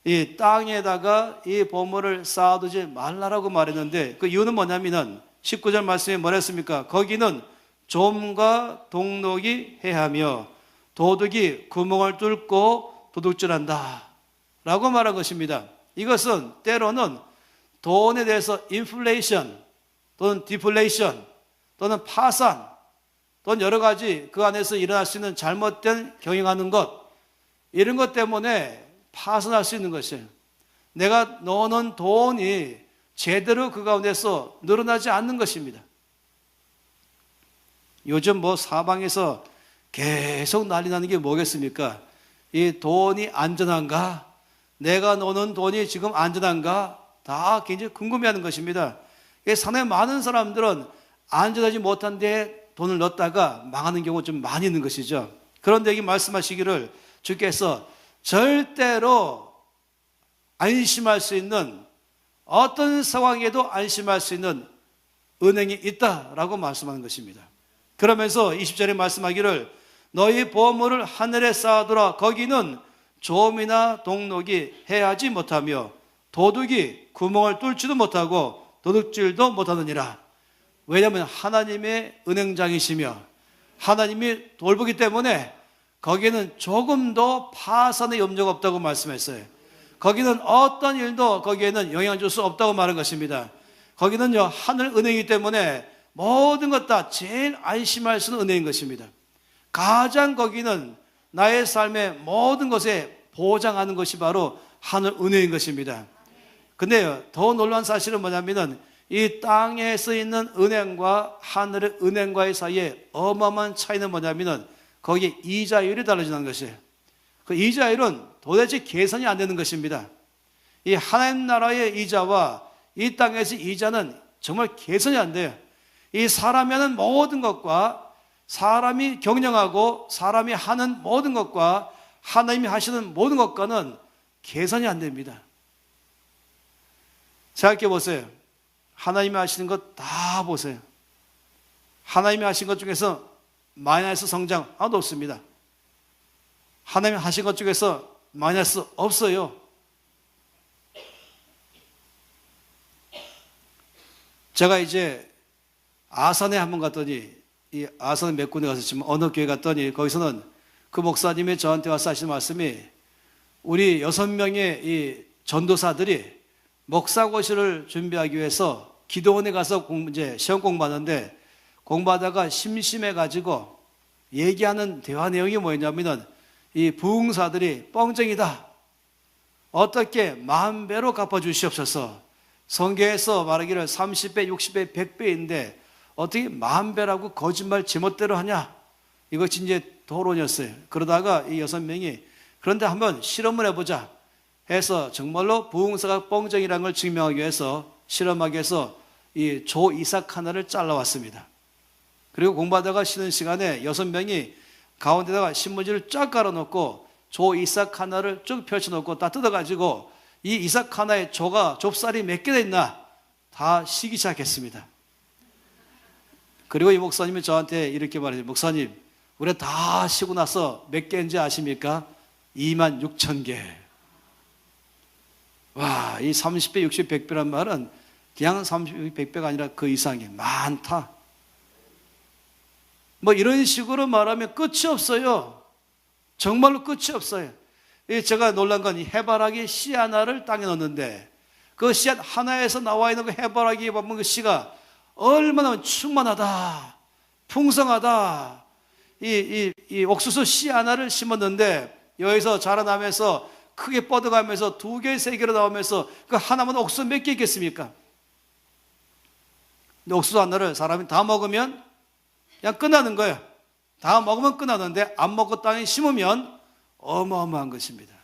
이 땅에다가 이 보물을 쌓아두지 말라라고 말했는데 그 이유는 뭐냐면은 19절 말씀에 뭐랬습니까? 거기는 좀과 동록이 해하며 도둑이 구멍을 뚫고 도둑질한다 라고 말한 것입니다. 이것은 때로는 돈에 대해서 인플레이션 또는 디플레이션 또는 파산 또는 여러 가지 그 안에서 일어날 수 있는 잘못된 경영하는 것, 이런 것 때문에 파산할 수 있는 것이에요. 내가 넣어놓은 돈이 제대로 그 가운데서 늘어나지 않는 것입니다. 요즘 뭐 사방에서 계속 난리 나는 게 뭐겠습니까? 이 돈이 안전한가? 내가 넣는 돈이 지금 안전한가? 다 굉장히 궁금해하는 것입니다. 상당히 많은 사람들은 안전하지 못한 데에 돈을 넣었다가 망하는 경우가 좀 많이 있는 것이죠. 그런데 여기 말씀하시기를 주께서 절대로 안심할 수 있는, 어떤 상황에도 안심할 수 있는 은행이 있다라고 말씀하는 것입니다. 그러면서 20절에 말씀하기를 너희 보물을 하늘에 쌓아두라. 거기는 조음이나 동록이 해하지 못하며 도둑이 구멍을 뚫지도 못하고 도둑질도 못하느니라. 왜냐하면 하나님의 은행장이시며 하나님이 돌보기 때문에 거기에는 조금도 파산의 염려가 없다고 말씀했어요. 거기는 어떤 일도 거기에는 영향을 줄 수 없다고 말한 것입니다. 거기는요, 하늘 은행이기 때문에 모든 것 다 제일 안심할 수 있는 은행인 것입니다. 가장 거기는 나의 삶의 모든 것에 보장하는 것이 바로 하늘 은행인 것입니다. 근데요, 더 놀라운 사실은 뭐냐면은 이 땅에서 있는 은행과 하늘의 은행과의 사이에 어마어마한 차이는 뭐냐면은 거기에 이자율이 달라지는 것이에요. 그 이자율은 도대체 계산이 안 되는 것입니다. 이 하나님 나라의 이자와 이 땅에서 이자는 정말 계산이 안 돼요. 이 사람이 하는 모든 것과 사람이 경영하고 사람이 하는 모든 것과 하나님이 하시는 모든 것과는 계산이 안 됩니다. 생각해 보세요. 하나님이 하시는 것 다 보세요. 하나님이 하신 것 중에서 마이너스 성장 하나도 없습니다. 하나님이 하신 것 중에서 마이너스 없어요. 제가 이제 아산에 한번 갔더니, 이 아산에 몇 군데 갔었지만 어느 교회 갔더니 거기서는 그 목사님이 저한테 와서 하시는 말씀이 우리 6명의 이 전도사들이 목사고시를 준비하기 위해서 기도원에 가서 이제 시험 공부하는데 공부하다가 심심해가지고 얘기하는 대화 내용이 뭐였냐면은 이 부흥사들이 뻥쟁이다. 어떻게 10,000배로 갚아주시옵소서. 성경에서 말하기를 30배, 60배, 100배인데 어떻게 10,000배라고 거짓말 제멋대로 하냐. 이것이 이제 토론이었어요. 그러다가 이 6명이 그런데 한번 실험을 해보자 해서 정말로 부흥사가 뻥쟁이라는 걸 증명하기 위해서 실험하기 위해서 이 조 이삭 하나를 잘라왔습니다. 그리고 공부하다가 쉬는 시간에 6명이 가운데다가 신문지를 쫙 깔아놓고 조 이삭 하나를 쭉 펼쳐놓고 다 뜯어가지고 이 이삭 하나의 조가 좁쌀이 몇 개나 있나 다 쉬기 시작했습니다. 그리고 이 목사님이 저한테 이렇게 말해요. 목사님, 우리 다 쉬고 나서 몇 개인지 아십니까? 26,000개. 와, 이 30배, 60, 100배란 말은 그냥 30, 100배가 아니라 그 이상이 많다. 뭐 이런 식으로 말하면 끝이 없어요. 정말로 끝이 없어요. 제가 놀란 건 이 해바라기 씨 하나를 땅에 넣는데 그 씨앗 하나에서 나와 있는 그 해바라기 보면 그 씨가 얼마나 충만하다, 풍성하다. 이 옥수수 씨 하나를 심었는데 여기서 자라나면서 크게 뻗어가면서 2개, 3개로 나오면서 그 하나만 옥수수 몇 개 있겠습니까? 근데 옥수수 하나를 사람이 다 먹으면 그냥 끝나는 거예요. 다 먹으면 끝나는데 안 먹고 땅에 심으면 어마어마한 것입니다.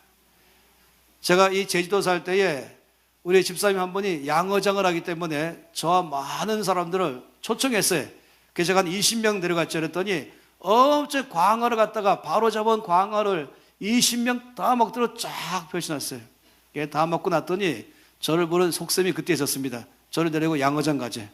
제가 이 제주도 살 때에 우리 집사님 한 분이 양어장을 하기 때문에 저와 많은 사람들을 초청했어요. 그래서 제가 한 20명 데려갔죠. 그랬더니 엄청 광어를 갖다가 바로 잡은 광어를 20명 다 먹도록 쫙 펼쳐놨어요. 다 먹고 났더니 저를 부른 속셈이 그때 있었습니다. 저를 데리고 양어장 가재.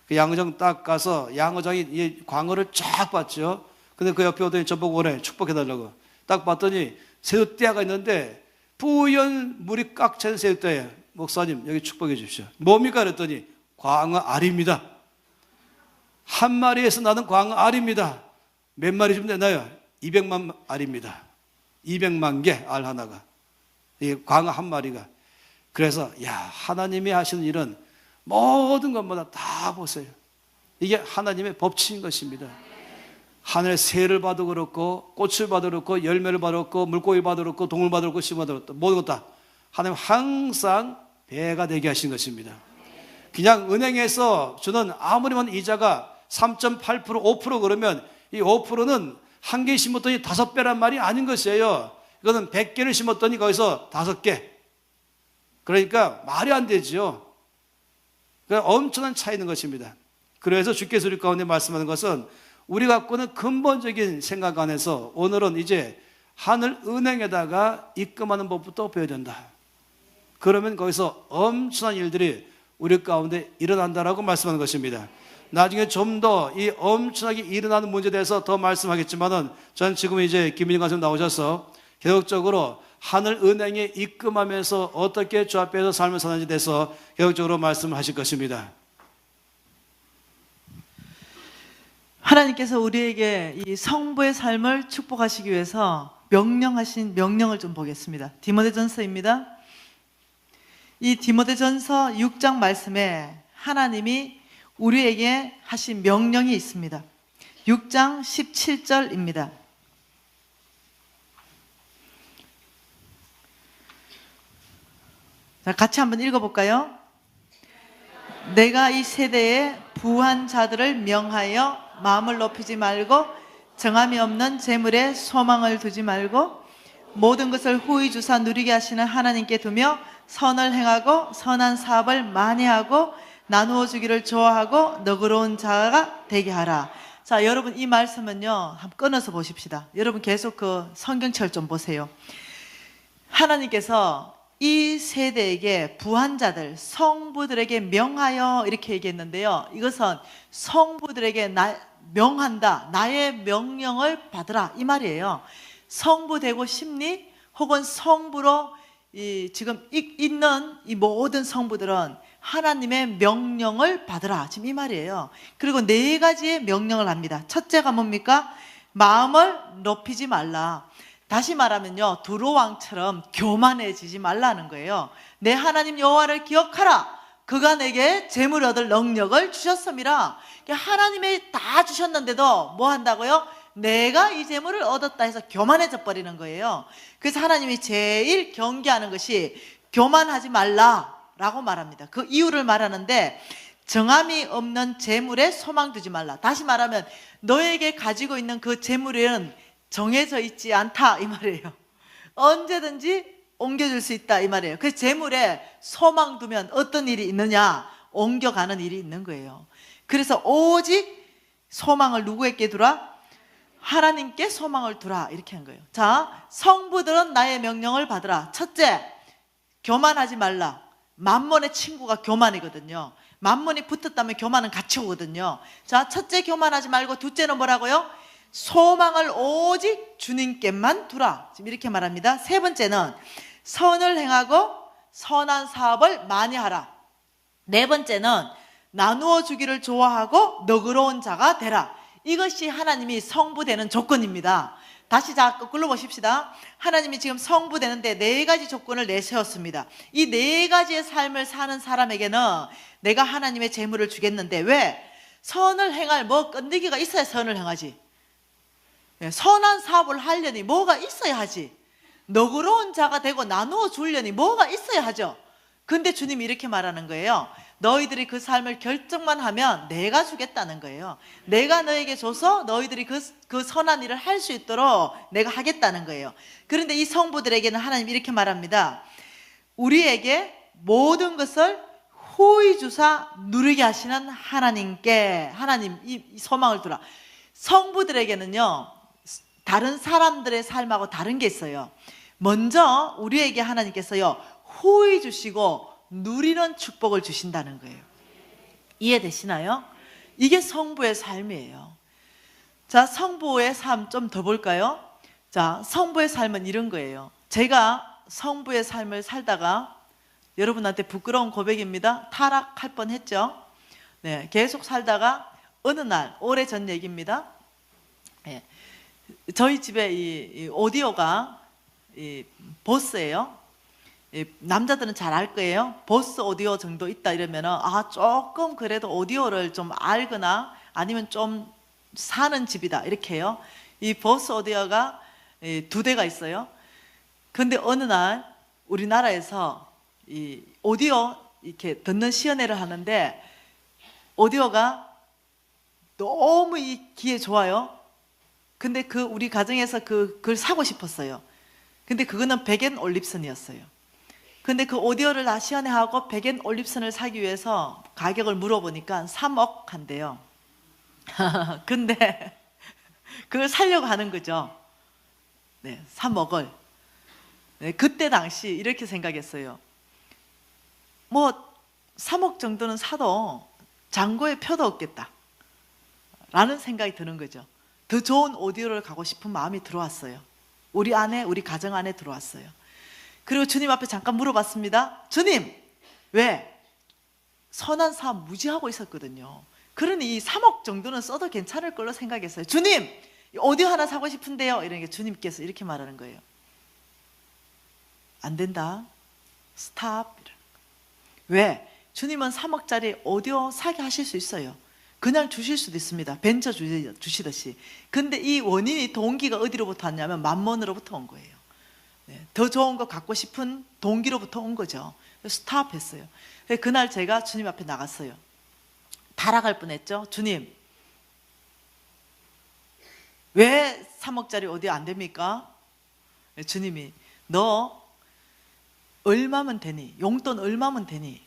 그 양어장 딱 가서 양어장이 이 광어를 쫙 봤죠. 근데 그 옆에 오더니 저보고 오래 축복해달라고. 딱 봤더니 새우띠아가 있는데 뿌연 물이 꽉 찬 새우떼에 목사님 여기 축복해 주십시오. 뭡니까? 그랬더니 광어 알입니다. 한 마리에서 나는 광어 알입니다. 몇 마리 좀 되나요? 200만 알입니다. 200만 개 알 하나가. 이 광어 한 마리가. 그래서 야, 하나님이 하시는 일은 모든 것마다 다 보세요. 이게 하나님의 법칙인 것입니다. 하늘에 새를 봐도 그렇고 꽃을 봐도 그렇고 열매를 봐도 그렇고 물고기 봐도 그렇고 동물 봐도 그렇고 씨 봐도 그렇고 모든 것 다 하나님 항상 배가 되게 하신 것입니다. 그냥 은행에서 주는 아무리만 이자가 3.8% 5% 그러면 이 5%는 한 개 심었더니 5배란 말이 아닌 것이에요. 이거는 100개를 심었더니 거기서 5개. 그러니까 말이 안 되지요. 그러니까 엄청난 차이 있는 것입니다. 그래서 주께서 우리 가운데 말씀하는 것은 우리 갖고는 근본적인 생각 안에서 오늘은 이제 하늘 은행에다가 입금하는 법부터 배워야 된다. 그러면 거기서 엄청난 일들이 우리 가운데 일어난다라고 말씀하는 것입니다. 나중에 좀 더 이 엄청나게 일어나는 문제에 대해서 더 말씀하겠지만은 저는 지금 이제 김민희 강사님 나오셔서 계속적으로 하늘 은행에 입금하면서 어떻게 주 앞에서 삶을 사는지에 대해서 계속적으로 말씀을 하실 것입니다. 하나님께서 우리에게 이 성부의 삶을 축복하시기 위해서 명령하신 명령을 좀 보겠습니다. 디모데전서입니다. 이 디모데전서 6장 말씀에 하나님이 우리에게 하신 명령이 있습니다. 6장 17절입니다. 자, 같이 한번 읽어볼까요? 내가 이 세대에 부한 자들을 명하여 마음을 높이지 말고 정함이 없는 재물에 소망을 두지 말고 모든 것을 후히 주사 누리게 하시는 하나님께 두며 선을 행하고 선한 사업을 많이 하고 나누어 주기를 좋아하고 너그러운 자가 되게 하라. 자, 여러분 이 말씀은요, 한번 끊어서 보십시다. 여러분 계속 그 성경철 좀 보세요. 하나님께서 이 세대에게 부한 자들, 성부들에게 명하여 이렇게 얘기했는데요. 이것은 성부들에게 명한다. 나의 명령을 받으라. 이 말이에요. 성부 되고 싶니? 혹은 성부로 지금 있는 이 모든 성부들은 하나님의 명령을 받으라. 지금 이 말이에요. 그리고 4가지의 명령을 합니다. 첫째가 뭡니까? 마음을 높이지 말라. 다시 말하면요, 두로왕처럼 교만해지지 말라는 거예요. 내 하나님 여호와를 기억하라. 그가 내게 재물 얻을 능력을 주셨음이라. 하나님이 다 주셨는데도 뭐 한다고요? 내가 이 재물을 얻었다 해서 교만해져 버리는 거예요. 그래서 하나님이 제일 경계하는 것이 교만하지 말라라고 말합니다. 그 이유를 말하는데 정함이 없는 재물에 소망 두지 말라. 다시 말하면 너에게 가지고 있는 그 재물은 정해져 있지 않다 이 말이에요. 언제든지 옮겨줄 수 있다 이 말이에요. 그 재물에 소망 두면 어떤 일이 있느냐? 옮겨가는 일이 있는 거예요. 그래서 오직 소망을 누구에게 두라? 하나님께 소망을 두라 이렇게 한 거예요. 자, 성부들은 나의 명령을 받으라. 첫째, 교만하지 말라. 만몬의 친구가 교만이거든요. 만몬이 붙었다면 교만은 같이 오거든요. 자, 첫째 교만하지 말고 둘째는 뭐라고요? 소망을 오직 주님께만 두라. 지금 이렇게 말합니다. 세 번째는 선을 행하고 선한 사업을 많이 하라. 네 번째는 나누어 주기를 좋아하고 너그러운 자가 되라. 이것이 하나님이 성부되는 조건입니다. 다시 자, 거꾸로 보십시다. 하나님이 지금 성부되는데 4가지 조건을 내세웠습니다. 이 4가지의 삶을 사는 사람에게는 내가 하나님의 재물을 주겠는데 왜? 선을 행할 끈데기가 있어야 선을 행하지. 선한 사업을 하려니 뭐가 있어야 하지. 너그러운 자가 되고 나누어 주려니 뭐가 있어야 하죠. 근데 주님이 이렇게 말하는 거예요. 너희들이 그 삶을 결정만 하면 내가 주겠다는 거예요. 내가 너에게 줘서 너희들이 그 선한 일을 할 수 있도록 내가 하겠다는 거예요. 그런데 이 성부들에게는 하나님이 이렇게 말합니다. 우리에게 모든 것을 후히 주사 누리게 하시는 하나님께 하나님 이 소망을 두라. 성부들에게는요, 다른 사람들의 삶하고 다른 게 있어요. 먼저 우리에게 하나님께서요, 후히 주시고 누리는 축복을 주신다는 거예요. 이해되시나요? 이게 성부의 삶이에요. 자, 성부의 삶 좀 더 볼까요? 자, 성부의 삶은 이런 거예요. 제가 성부의 삶을 살다가 여러분한테 부끄러운 고백입니다. 타락할 뻔했죠. 네, 계속 살다가 어느 날 오래전 얘기입니다. 네, 저희 집에 이 오디오가 보스예요. 남자들은 잘 알 거예요. 보스 오디오 정도 있다 이러면은 조금 그래도 오디오를 좀 알거나 아니면 좀 사는 집이다 이렇게 해요. 이 보스 오디오가 2대가 있어요. 근데 어느 날 우리나라에서 이 오디오 이렇게 듣는 시연회를 하는데 오디오가 너무 이 귀에 좋아요. 근데 우리 가정에서 그걸 사고 싶었어요. 근데 그거는 백앤 올립선이었어요. 근데 그 오디오를 다 시연회하고 백앤 올립선을 사기 위해서 가격을 물어보니까 3억 한대요. 근데 그걸 사려고 하는 거죠. 네, 3억을. 네, 그때 당시 이렇게 생각했어요. 뭐 3억 정도는 사도 잔고에 표도 없겠다 라는 생각이 드는 거죠. 더 좋은 오디오를 가고 싶은 마음이 들어왔어요. 우리 가정 안에 들어왔어요. 그리고 주님 앞에 잠깐 물어봤습니다. 주님, 왜? 선한 사업 무지하고 있었거든요. 그러니 이 3억 정도는 써도 괜찮을 걸로 생각했어요. 주님, 오디오 하나 사고 싶은데요. 이러니까 주님께서 이렇게 말하는 거예요. 안 된다. 스탑. 왜? 주님은 3억짜리 오디오 사게 하실 수 있어요. 그냥 주실 수도 있습니다. 벤처 주시듯이. 근데 이 원인이 동기가 어디로부터 왔냐면 만몬으로부터 온 거예요. 네, 더 좋은 거 갖고 싶은 동기로부터 온 거죠. 스탑했어요. 그날 제가 주님 앞에 나갔어요. 타락할 뻔했죠. 주님, 왜 3억짜리 오디오 안 됩니까? 주님이 너 얼마면 되니? 용돈 얼마면 되니?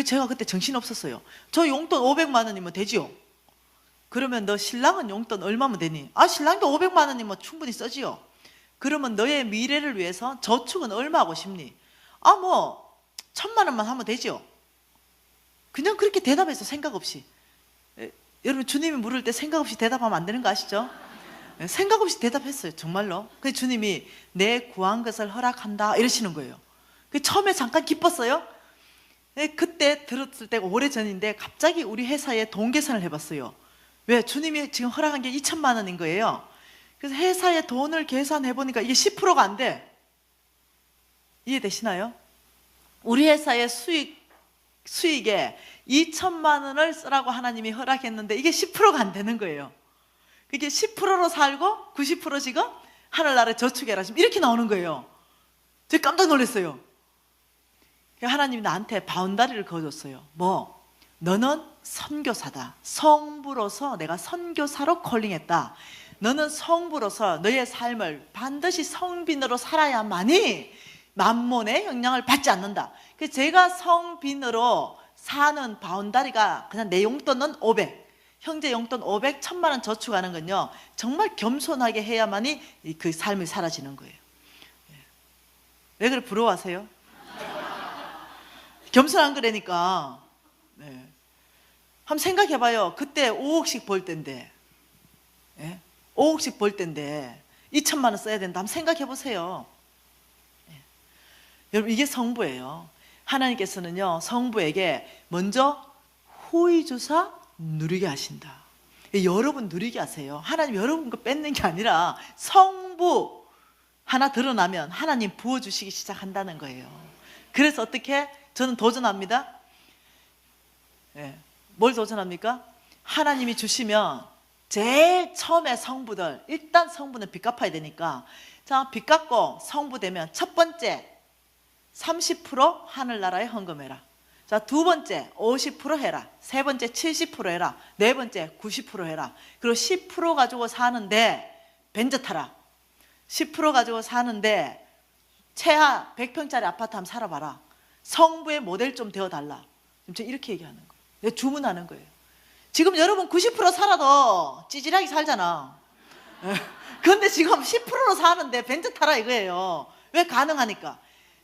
제가 그때 정신 없었어요. 저 용돈 500만 원이면 되지요. 그러면 너 신랑은 용돈 얼마면 되니? 신랑도 500만 원이면 충분히 써지요. 그러면 너의 미래를 위해서 저축은 얼마 하고 싶니? 뭐 1,000만 원만 하면 되지요. 그냥 그렇게 대답해서 생각 없이. 여러분 주님이 물을 때 생각 없이 대답하면 안 되는 거 아시죠? 생각 없이 대답했어요. 정말로. 그래서 주님이 내 구한 것을 허락한다 이러시는 거예요. 처음에 잠깐 기뻤어요. 그때 들었을 때가 오래전인데 갑자기 우리 회사에 돈 계산을 해봤어요. 왜? 주님이 지금 허락한 게 2,000만 원인 거예요. 그래서 회사에 돈을 계산해보니까 이게 10%가 안 돼. 이해되시나요? 우리 회사의 수익에 2,000만 원을 쓰라고 하나님이 허락했는데 이게 10%가 안 되는 거예요. 그게 10%로 살고 90% 지금 하늘나라에 저축해라 지금 이렇게 나오는 거예요. 제가 깜짝 놀랐어요. 하나님이 나한테 바운다리를 그어줬어요. 너는 선교사다. 성부로서 내가 선교사로 콜링했다. 너는 성부로서 너의 삶을 반드시 성빈으로 살아야만이 만몬의 영향을 받지 않는다. 그래서 제가 성빈으로 사는 바운다리가 그냥 내 용돈은 500, 형제 용돈 500, 1,000만 원 저축하는 건요 정말 겸손하게 해야만이 그 삶이 사라지는 거예요. 왜 그래 부러워하세요? 겸손한 거라니까. 네. 한번 생각해봐요. 그때 5억씩 벌 때인데, 5억씩 벌 때인데 2,000만 원 써야 된다. 한번 생각해보세요. 여러분 이게 성부예요. 하나님께서는요 성부에게 먼저 호의 주사 누리게 하신다. 여러분 누리게 하세요. 하나님 여러분 거 뺏는 게 아니라 성부 하나 드러나면 하나님 부어주시기 시작한다는 거예요. 그래서 어떻게? 저는 도전합니다. 뭘 도전합니까? 하나님이 주시면 제일 처음에 성부들, 일단 성부는 빚 갚아야 되니까, 자, 빚 갚고 성부 되면 첫 번째 30% 하늘나라에 헌금해라. 자, 두 번째 50% 해라. 세 번째 70% 해라. 네 번째 90% 해라. 그리고 10% 가지고 사는데 벤저 타라. 10% 가지고 사는데 최하 100평짜리 아파트 한번 살아봐라. 성부의 모델 좀 되어달라. 지금 이렇게 얘기하는 거예요. 내가 주문하는 거예요. 지금 여러분 90% 살아도 찌질하게 살잖아. 그런데 지금 10%로 사는데 벤저 타라 이거예요. 왜? 가능하니까.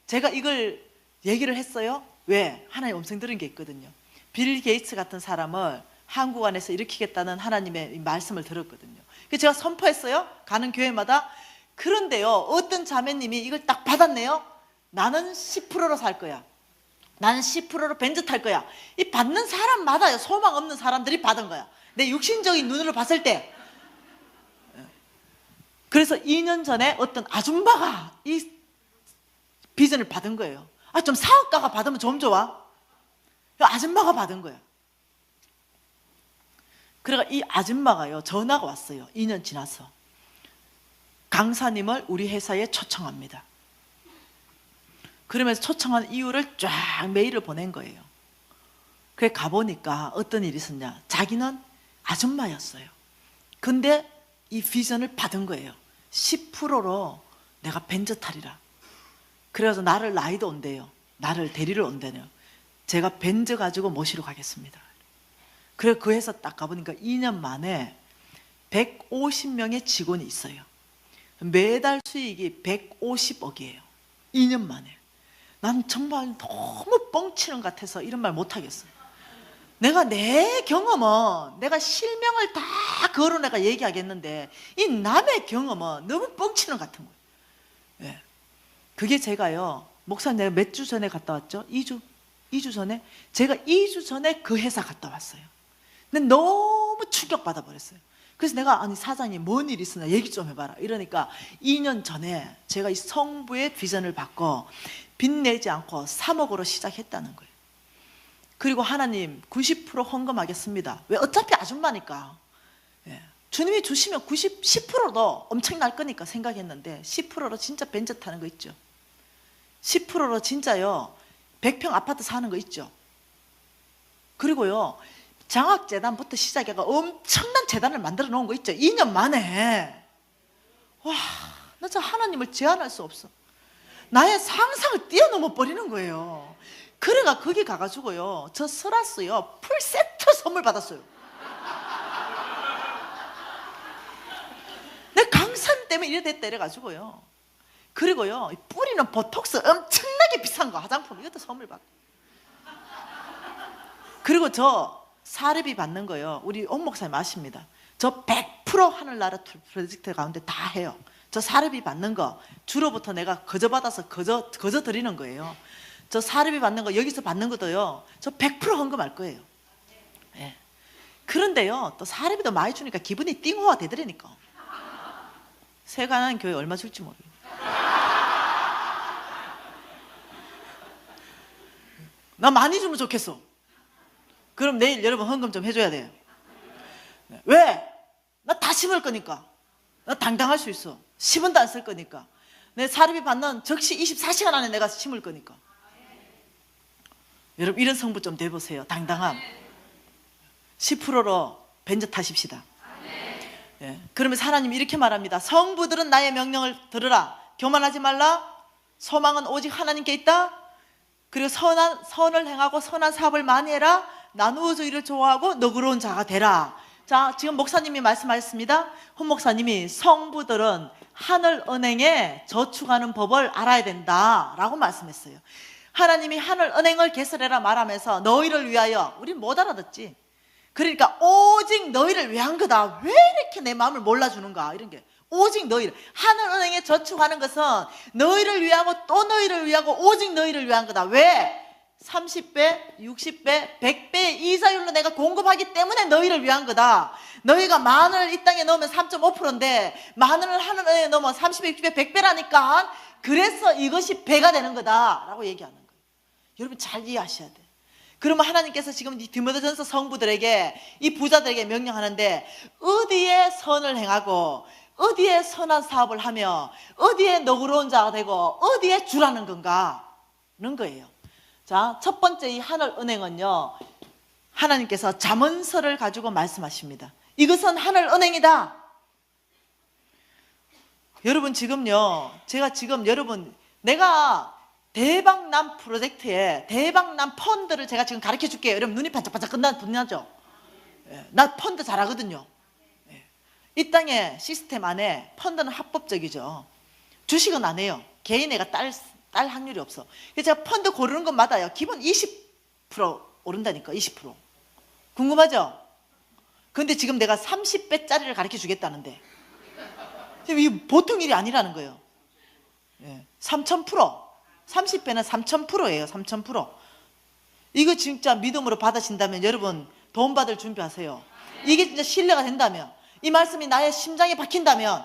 제가 이걸 얘기를 했어요. 왜? 하나님 음성 들은 게 있거든요. 빌 게이츠 같은 사람을 한국 안에서 일으키겠다는 하나님의 말씀을 들었거든요. 그래서 제가 선포했어요. 가는 교회마다 그런데요, 어떤 자매님이 이걸 딱 받았네요. 나는 10%로 살 거야. 나는 10%로 벤츠 탈 거야. 이 받는 사람마다요, 소망 없는 사람들이 받은 거야. 내 육신적인 눈으로 봤을 때. 그래서 2년 전에 어떤 아줌마가 이 비전을 받은 거예요. 아, 좀 사업가가 받으면 좀 좋아. 아줌마가 받은 거야. 그러니까 이 아줌마가요, 전화가 왔어요. 2년 지나서. 강사님을 우리 회사에 초청합니다. 그러면서 초청한 이유를 쫙 메일을 보낸 거예요. 그래 가보니까 어떤 일이 있었냐. 자기는 아줌마였어요. 근데 이 비전을 받은 거예요. 10%로 내가 벤츠 타리라. 그래서 나를 라이드 온대요. 나를 데리러 온대요. 제가 벤츠 가지고 모시러 가겠습니다. 그래 그 회사 딱 가보니까 2년 만에 150명의 직원이 있어요. 매달 수익이 150억이에요. 2년 만에. 난 정말 너무 뻥치는 것 같아서 이런 말 못하겠어요. 내가 내 경험은 내가 실명을 다 걸어 내가 얘기하겠는데 이 남의 경험은 너무 뻥치는 것 같은 거예요. 예. 그게 제가요, 목사님 내가 몇 주 전에 갔다 왔죠? 2주 전에? 제가 2주 전에 그 회사 갔다 왔어요. 근데 너무 충격받아 버렸어요. 그래서 내가 아니 사장님 뭔 일 있으나 얘기 좀 해봐라 이러니까 2년 전에 제가 이 성부의 비전을 받고 빚내지 않고 3억으로 시작했다는 거예요. 그리고 하나님 90% 헌금하겠습니다. 왜? 어차피 아줌마니까. 예. 주님이 주시면 10%도 엄청날 거니까 생각했는데 10%로 진짜 벤츠 타는 거 있죠. 10%로 진짜요 100평 아파트 사는 거 있죠. 그리고요 장학재단부터 시작해가 엄청난 재단을 만들어 놓은 거 있죠. 2년 만에. 와, 나 진짜 하나님을 제한할 수 없어. 나의 상상을 뛰어넘어 버리는 거예요. 그래가 거기 가가지고요 저 설화스요 풀세트 선물 받았어요. 내 강사님 때문에 이래 됐다 이래가지고요. 그리고요 뿌리는 보톡스 엄청나게 비싼 거 화장품 이것도 선물 받고. 그리고 저 사례비 받는 거요 우리 옥 목사님 아십니다. 저 100% 하늘나라 프로젝트 가운데 다 해요. 저 사례비 받는 거 주로부터 내가 거저 받아서 거저 드리는 거예요. 저 사례비 받는 거 여기서 받는 것도요 저 100% 헌금할 거예요. 예. 그런데요 또 사례비도 많이 주니까 기분이 띵호가 되더라니까. 세관한 교회 얼마 줄지 모르겠어요. 나 많이 주면 좋겠어. 그럼 내일 여러분 헌금 좀 해줘야 돼요. 왜? 나 다 심을 거니까. 나 당당할 수 있어. 10원도 안 쓸 거니까. 내 사례비 받는 적시 24시간 안에 내가 심을 거니까. 여러분 이런 성부 좀 돼보세요. 당당함. 10%로 벤저 타십시다. 예. 그러면서 하나님이 이렇게 말합니다. 성부들은 나의 명령을 들으라. 교만하지 말라. 소망은 오직 하나님께 있다. 그리고 선을 행하고 선한 사업을 많이 해라. 나누어져 일을 좋아하고 너그러운 자가 되라. 자, 지금 목사님이 말씀하셨습니다. 훈 목사님이 성부들은 하늘은행에 저축하는 법을 알아야 된다라고 말씀했어요. 하나님이 하늘은행을 개설해라 말하면서 너희를 위하여, 우린 못 알아듣지. 그러니까 오직 너희를 위한 거다. 왜 이렇게 내 마음을 몰라주는가 이런 게. 오직 너희를, 하늘은행에 저축하는 것은 너희를 위하고 또 너희를 위하고 오직 너희를 위한 거다. 왜? 30배, 60배, 100배의 이자율로 내가 공급하기 때문에 너희를 위한 거다. 너희가 만원을 이 땅에 넣으면 3.5%인데 만원을 하늘은행에 넣으면 30배, 60배, 100배라니까. 그래서 이것이 배가 되는 거다 라고 얘기하는 거예요. 여러분 잘 이해하셔야 돼요. 그러면 하나님께서 지금 이 디모데전서 성부들에게, 이 부자들에게 명령하는데 어디에 선을 행하고 어디에 선한 사업을 하며 어디에 너그러운 자가 되고 어디에 주라는 건가 는 거예요. 자, 첫 번째 이 하늘은행은요 하나님께서 잠언서를 가지고 말씀하십니다. 이것은 하늘은행이다. 여러분 지금요 제가 지금 여러분 내가 대박남 프로젝트에 대박남 펀드를 제가 지금 가르쳐 줄게요. 여러분 눈이 반짝반짝 끝나죠? 나 펀드 잘하거든요. 이 땅의 시스템 안에 펀드는 합법적이죠. 주식은 안 해요. 개인애가 딸 확률이 없어. 그래서 제가 펀드 고르는 것마다요 기본 20% 오른다니까. 20%. 궁금하죠? 근데 지금 내가 30배짜리를 가르쳐 주겠다는데 이게 보통 일이 아니라는 거예요. 예. 3000%. 30배는 3000%예요. 3000%. 이거 진짜 믿음으로 받으신다면 여러분 돈 받을 준비하세요. 이게 진짜 신뢰가 된다면, 이 말씀이 나의 심장에 박힌다면.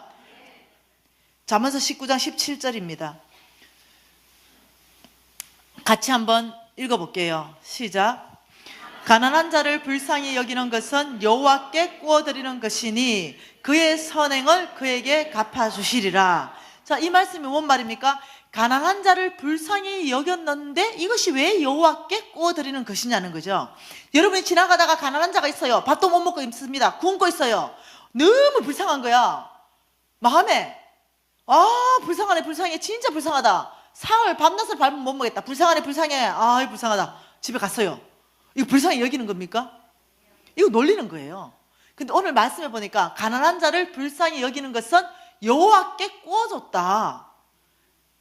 잠언서 19장 17절입니다. 같이 한번 읽어볼게요. 시작. 가난한 자를 불쌍히 여기는 것은 여호와께 구워드리는 것이니 그의 선행을 그에게 갚아주시리라. 자, 이 말씀이 뭔 말입니까? 가난한 자를 불쌍히 여겼는데 이것이 왜 여호와께 구워드리는 것이냐는 거죠. 여러분이 지나가다가 가난한 자가 있어요. 밥도 못 먹고 있습니다. 굶고 있어요. 너무 불쌍한 거야. 마음에 불쌍하네, 불쌍해, 진짜 불쌍하다. 사흘 밤낮을 밟으면 못 먹겠다. 불쌍하네, 불쌍해. 불쌍하다. 집에 갔어요. 이거 불쌍히 여기는 겁니까? 이거 놀리는 거예요. 근데 오늘 말씀해 보니까 가난한 자를 불쌍히 여기는 것은 여호와께 구워줬다,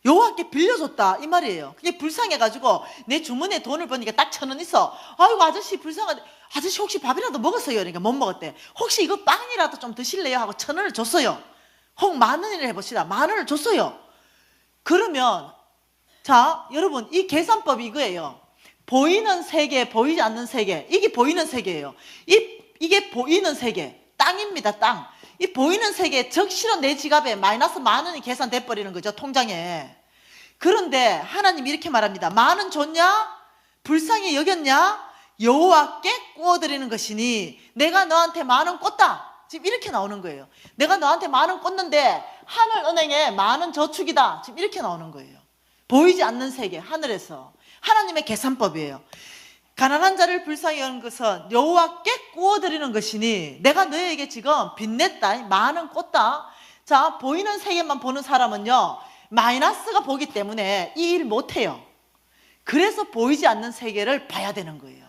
여호와께 빌려줬다, 이 말이에요. 그게 불쌍해가지고 내 주머니에 돈을 버니까 딱 1000원 있어. 아이고 아저씨 불쌍하대. 아저씨 혹시 밥이라도 먹었어요? 그러니까 못 먹었대. 혹시 이거 빵이라도 좀 드실래요? 하고 1000원을 줬어요. 혹 10,000원이라 해봅시다. 10,000원을 줬어요. 그러면 자, 여러분 이 계산법이 이거예요. 보이는 세계, 보이지 않는 세계. 이게 보이는 세계예요. 이게 보이는 세계, 땅입니다. 땅. 이 보이는 세계, 적시로 내 지갑에 마이너스 10,000원이 계산돼 버리는 거죠, 통장에. 그런데 하나님 이렇게 말합니다. 10,000원 줬냐? 불쌍히 여겼냐? 여호와께 구워드리는 것이니 내가 너한테 10,000원 꽂다. 지금 이렇게 나오는 거예요. 내가 너한테 10,000원 꽂는데 하늘은행에 10,000원 저축이다. 지금 이렇게 나오는 거예요. 보이지 않는 세계, 하늘에서. 하나님의 계산법이에요. 가난한 자를 불쌍히 여기는 것은 여호와께 구워드리는 것이니 내가 너에게 지금 빚냈다, 10,000원 꽂다. 자, 보이는 세계만 보는 사람은요 마이너스가 보기 때문에 이 일 못해요. 그래서 보이지 않는 세계를 봐야 되는 거예요.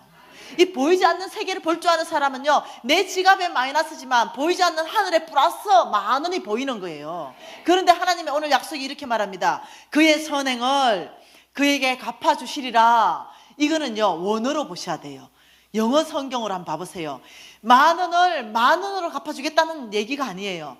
이 보이지 않는 세계를 볼 줄 아는 사람은요 내 지갑에 마이너스지만 보이지 않는 하늘에 플러스 10,000원이 보이는 거예요. 그런데 하나님의 오늘 약속이 이렇게 말합니다. 그의 선행을 그에게 갚아주시리라. 이거는요 원어로 보셔야 돼요. 영어 성경으로 한번 봐보세요. 10,000원을 10,000원으로 갚아주겠다는 얘기가 아니에요.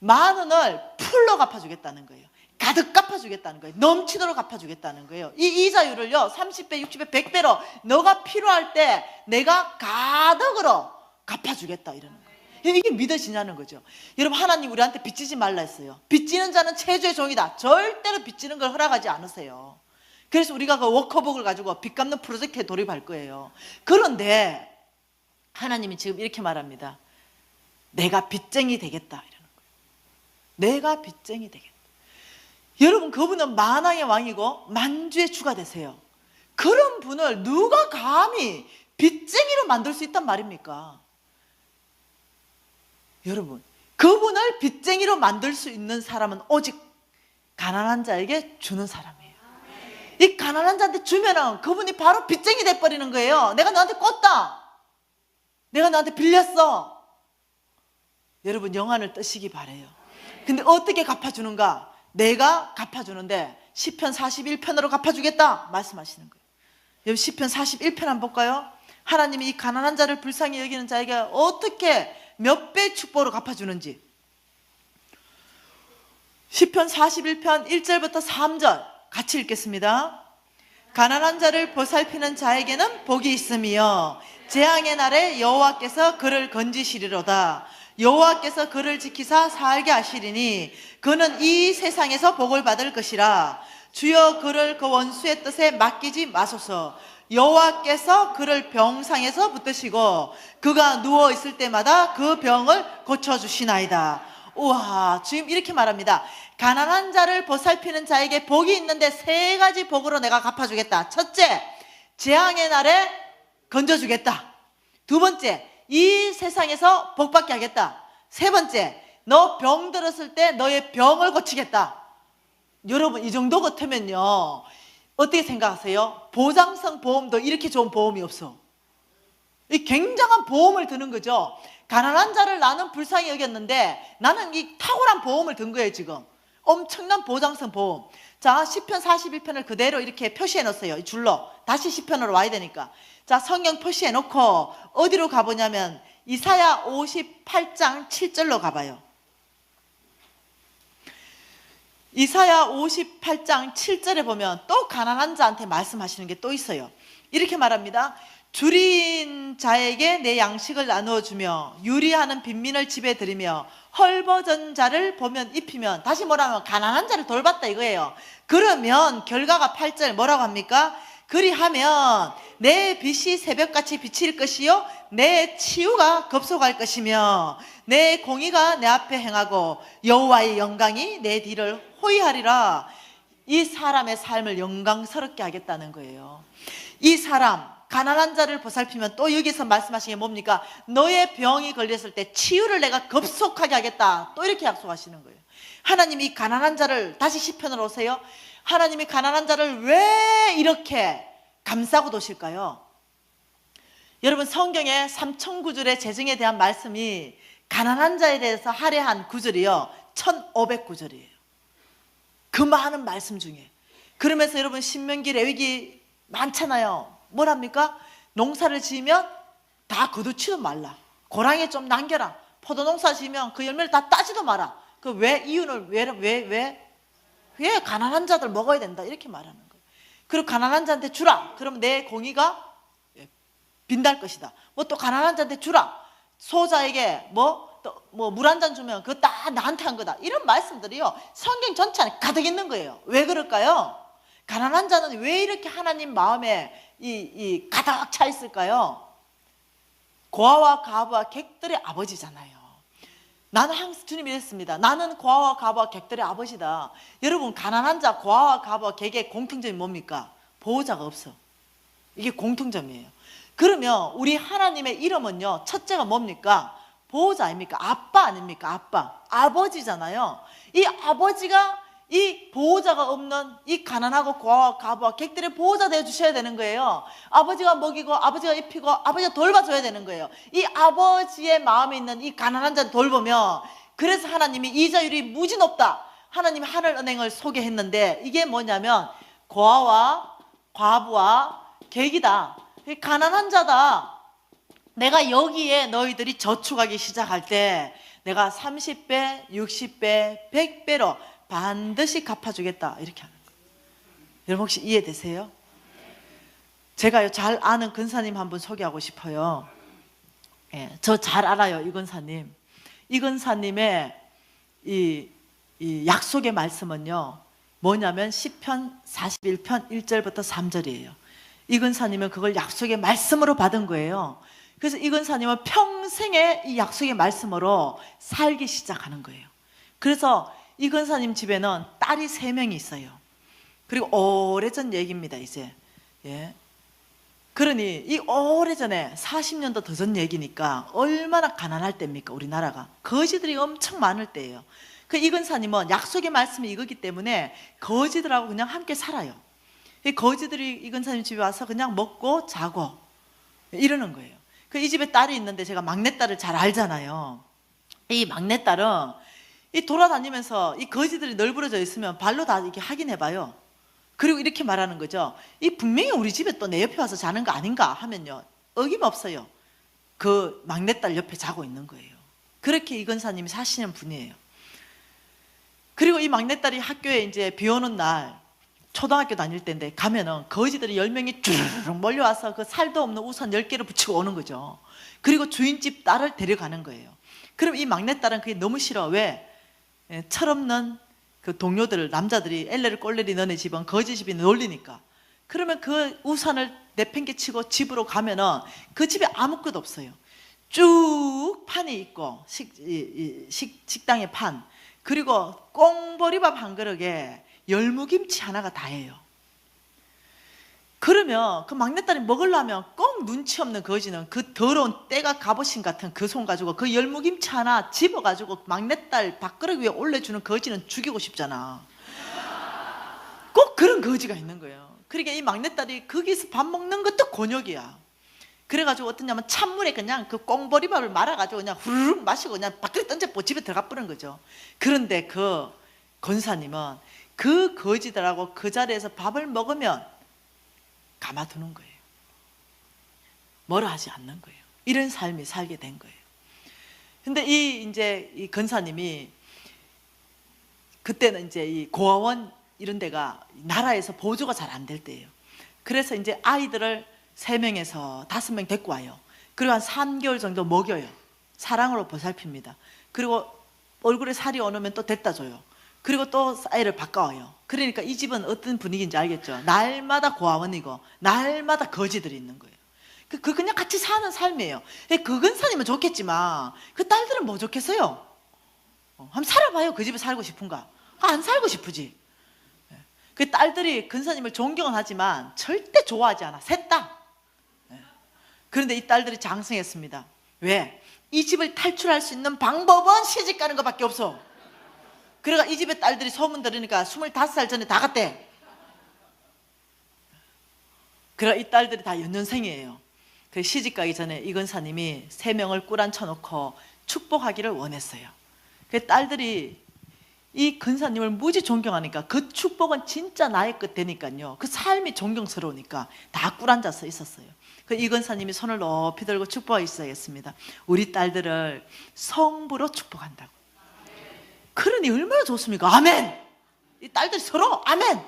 10,000원을 풀로 갚아주겠다는 거예요. 가득 갚아주겠다는 거예요. 넘치도록 갚아주겠다는 거예요. 이 이자율을요 30배, 60배, 100배로 너가 필요할 때 내가 가득으로 갚아주겠다, 이러는 거예요. 이게 믿어지냐는 거죠. 여러분, 하나님 우리한테 빚지지 말라 했어요. 빚지는 자는 체주의 종이다. 절대로 빚지는 걸 허락하지 않으세요. 그래서 우리가 그 워커북을 가지고 빚 갚는 프로젝트에 돌입할 거예요. 그런데 하나님이 지금 이렇게 말합니다. 내가 빚쟁이 되겠다, 이러는 거예요. 내가 빚쟁이 되겠다. 여러분, 그분은 만왕의 왕이고 만주의 주가 되세요. 그런 분을 누가 감히 빚쟁이로 만들 수 있단 말입니까? 여러분, 그분을 빚쟁이로 만들 수 있는 사람은 오직 가난한 자에게 주는 사람이에요. 이 가난한 자한테 주면은 그분이 바로 빚쟁이 돼버리는 거예요. 내가 너한테 꿨다, 내가 너한테 빌렸어. 여러분, 영안을 뜨시기 바래요. 근데 어떻게 갚아주는가? 내가 갚아주는데 시편 41편으로 갚아주겠다 말씀하시는 거예요. 여러분, 시편 41편 한번 볼까요? 하나님이 이 가난한 자를 불쌍히 여기는 자에게 어떻게 몇 배 축복으로 갚아주는지. 시편 41편 1절부터 3절 같이 읽겠습니다. 가난한 자를 보살피는 자에게는 복이 있으며 재앙의 날에 여호와께서 그를 건지시리로다. 여호와께서 그를 지키사 살게 하시리니 그는 이 세상에서 복을 받을 것이라. 주여 그를 그 원수의 뜻에 맡기지 마소서. 여호와께서 그를 병상에서 붙드시고 그가 누워 있을 때마다 그 병을 고쳐주시나이다. 우와, 지금 이렇게 말합니다. 가난한 자를 보살피는 자에게 복이 있는데 3가지 복으로 내가 갚아주겠다. 첫째, 재앙의 날에 건져주겠다. 두 번째, 이 세상에서 복받게 하겠다. 세 번째, 너 병 들었을 때 너의 병을 고치겠다. 여러분, 이 정도 같으면요 어떻게 생각하세요? 보장성 보험도 이렇게 좋은 보험이 없어. 이 굉장한 보험을 드는 거죠. 가난한 자를 나는 불쌍히 여겼는데 나는 이 탁월한 보험을 든 거예요. 지금 엄청난 보장성 보험. 자, 시편 41편을 그대로 이렇게 표시해 놓았어요. 이 줄로 다시 시편으로 와야 되니까. 자, 성경 표시해 놓고 어디로 가보냐면 이사야 58장 7절로 가봐요. 이사야 58장 7절에 보면 또 가난한 자한테 말씀하시는 게 또 있어요. 이렇게 말합니다. 줄인 자에게 내 양식을 나누어 주며 유리하는 빈민을 집에 들이며 헐벗은 자를 보면 입히면, 다시 뭐라면 가난한 자를 돌봤다 이거예요. 그러면 결과가 8절 뭐라고 합니까? 그리하면 내 빛이 새벽같이 비칠 것이요 내 치유가 급속할 것이며 내 공의가 내 앞에 행하고 여호와의 영광이 내 뒤를 호위하리라. 이 사람의 삶을 영광스럽게 하겠다는 거예요. 이 사람 가난한 자를 보살피면 또 여기서 말씀하신 게 뭡니까? 너의 병이 걸렸을 때 치유를 내가 급속하게 하겠다. 또 이렇게 약속하시는 거예요. 하나님이 이 가난한 자를, 다시 시편으로 오세요. 하나님이 가난한 자를 왜 이렇게 감싸고 도실까요? 여러분, 성경의 3,009줄의 재정에 대한 말씀이 가난한 자에 대해서 할애한 구절이요 1,500구절이에요. 그 많은 말씀 중에. 그러면서 여러분, 신명기 레위기 많잖아요. 뭐랍니까? 농사를 지으면 다 거두지도 말라. 고랑에 좀 남겨라. 포도 농사 지으면 그 열매를 다 따지도 마라. 그 왜 이유는 왜 가난한 자들 먹어야 된다 이렇게 말하는 거예요. 그리고 가난한 자한테 주라. 그럼 내 공의가 빈달 것이다. 뭐 또 가난한 자한테 주라. 소자에게 물 한 잔 주면 그거 다 나한테 한 거다. 이런 말씀들이요 성경 전체 안에 가득 있는 거예요. 왜 그럴까요? 가난한 자는 왜 이렇게 하나님 마음에 가득 차 있을까요? 고아와 가부와 객들의 아버지잖아요. 나는 항상 주님이 이랬습니다. 나는 고아와 가부와 객들의 아버지다. 여러분, 가난한 자, 고아와 가부와 객의 공통점이 뭡니까? 보호자가 없어. 이게 공통점이에요. 그러면 우리 하나님의 이름은요, 첫째가 뭡니까? 보호자 아닙니까? 아빠 아닙니까? 아빠. 아버지잖아요. 이 아버지가 이 보호자가 없는 이 가난하고 고아와 가부와 객들의 보호자 되어 주셔야 되는 거예요. 아버지가 먹이고 아버지가 입히고 아버지가 돌봐줘야 되는 거예요. 이 아버지의 마음에 있는 이 가난한 자를 돌보며, 그래서 하나님이 이자율이 무지 높다. 하나님이 하늘 은행을 소개했는데 이게 뭐냐면 고아와 과부와 객이다. 가난한 자다. 내가 여기에 너희들이 저축하기 시작할 때 내가 30배, 60배, 100배로 반드시 갚아주겠다 이렇게 하는 거예요. 여러분 혹시 이해되세요? 제가 잘 아는 근사님 한 분 소개하고 싶어요. 저 잘 알아요. 이 근사님. 이 근사님의 이 약속의 말씀은요 뭐냐면 시편 41편 1절부터 3절이에요. 이 근사님은 그걸 약속의 말씀으로 받은 거예요. 그래서 이 근사님은 평생에 이 약속의 말씀으로 살기 시작하는 거예요. 그래서 이 근사님 집에는 딸이 3명이 있어요. 그리고 오래전 얘기입니다. 이제 그러니 이 오래전에 40년도 더 전 얘기니까 얼마나 가난할 때입니까? 우리나라가 거지들이 엄청 많을 때예요. 그 이 근사님은 약속의 말씀이 이거기 때문에 거지들하고 그냥 함께 살아요. 이 거지들이 이 근사님 집에 와서 그냥 먹고 자고 이러는 거예요. 그 이 집에 딸이 있는데 제가 막내딸을 잘 알잖아요. 이 막내딸은 이 돌아다니면서 이 거지들이 널브러져 있으면 발로 다 이렇게 확인해봐요. 그리고 이렇게 말하는 거죠. 이 분명히 우리 집에 또 내 옆에 와서 자는 거 아닌가 하면요 어김없어요. 그 막내딸 옆에 자고 있는 거예요. 그렇게 이 근사님이 사시는 분이에요. 그리고 이 막내딸이 학교에 이제 비 오는 날 초등학교 다닐 때인데 가면은 거지들이 10명이 쭈르륵 몰려와서 그 살도 없는 우산 10개를 붙이고 오는 거죠. 그리고 주인집 딸을 데려가는 거예요. 그럼 이 막내딸은 그게 너무 싫어. 왜? 철없는 그 동료들, 남자들이 엘레를 꼴레리 너네 집은 거지 집이 놀리니까. 그러면 그 우산을 내팽개치고 집으로 가면은 그 집에 아무것도 없어요. 쭉 판이 있고 식당의 판, 그리고 꽁보리밥 한 그릇에 열무김치 하나가 다예요. 그러면 그 막내딸이 먹으려면 꼭 눈치 없는 거지는 그 더러운 때가 갑오신 같은 그 손 가지고 그 열무김치 하나 집어가지고 막내딸 밥그릇 위에 올려주는 거지는 죽이고 싶잖아. 꼭 그런 거지가 있는 거예요. 그러니까 이 막내딸이 거기서 밥 먹는 것도 곤욕이야. 그래가지고 어떠냐면 찬물에 그냥 그 꽁보리밥을 말아가지고 그냥 후루룩 마시고 그냥 밖에 던져보고 집에 들어가 버린 거죠. 그런데 그 권사님은 그 거지들하고 그 자리에서 밥을 먹으면 가마두는 거예요. 뭐라 하지 않는 거예요. 이런 삶이 살게 된 거예요. 근데 이 근사님이 그때는 이제 이 고아원 이런 데가 나라에서 보조가 잘 안 될 때예요. 그래서 이제 아이들을 3명에서 5명 데리고 와요. 그리고 한 3개월 정도 먹여요. 사랑으로 보살핍니다. 그리고 얼굴에 살이 오르면 또 데려다 줘요. 그리고 또 아이를 바꿔와요. 그러니까 이 집은 어떤 분위기인지 알겠죠? 날마다 고아원이고 날마다 거지들이 있는 거예요. 그 그냥 같이 사는 삶이에요. 그 근사님은 좋겠지만 그 딸들은 뭐 좋겠어요? 한번 살아봐요. 그 집에 살고 싶은가? 안 살고 싶으지. 그 딸들이 근사님을 존경은 하지만 절대 좋아하지 않아. 셋 다. 그런데 이 딸들이 장성했습니다. 왜? 이 집을 탈출할 수 있는 방법은 시집 가는 것밖에 없어. 그래가 이 집의 딸들이 소문 들으니까 25살 전에 다 갔대. 그래 이 딸들이 다 연년생이에요. 그 시집 가기 전에 이 근사님이 3명을 꿇안쳐놓고 축복하기를 원했어요. 그 딸들이 이 근사님을 무지 존경하니까 그 축복은 진짜 나의 끝 되니까요. 그 삶이 존경스러우니까 다 꿇안져서 있었어요. 그 이 근사님이 손을 높이 들고 축복하기 시작했습니다. 우리 딸들을 성부로 축복한다고. 그러니 얼마나 좋습니까? 아멘! 이 딸들 서로 아멘!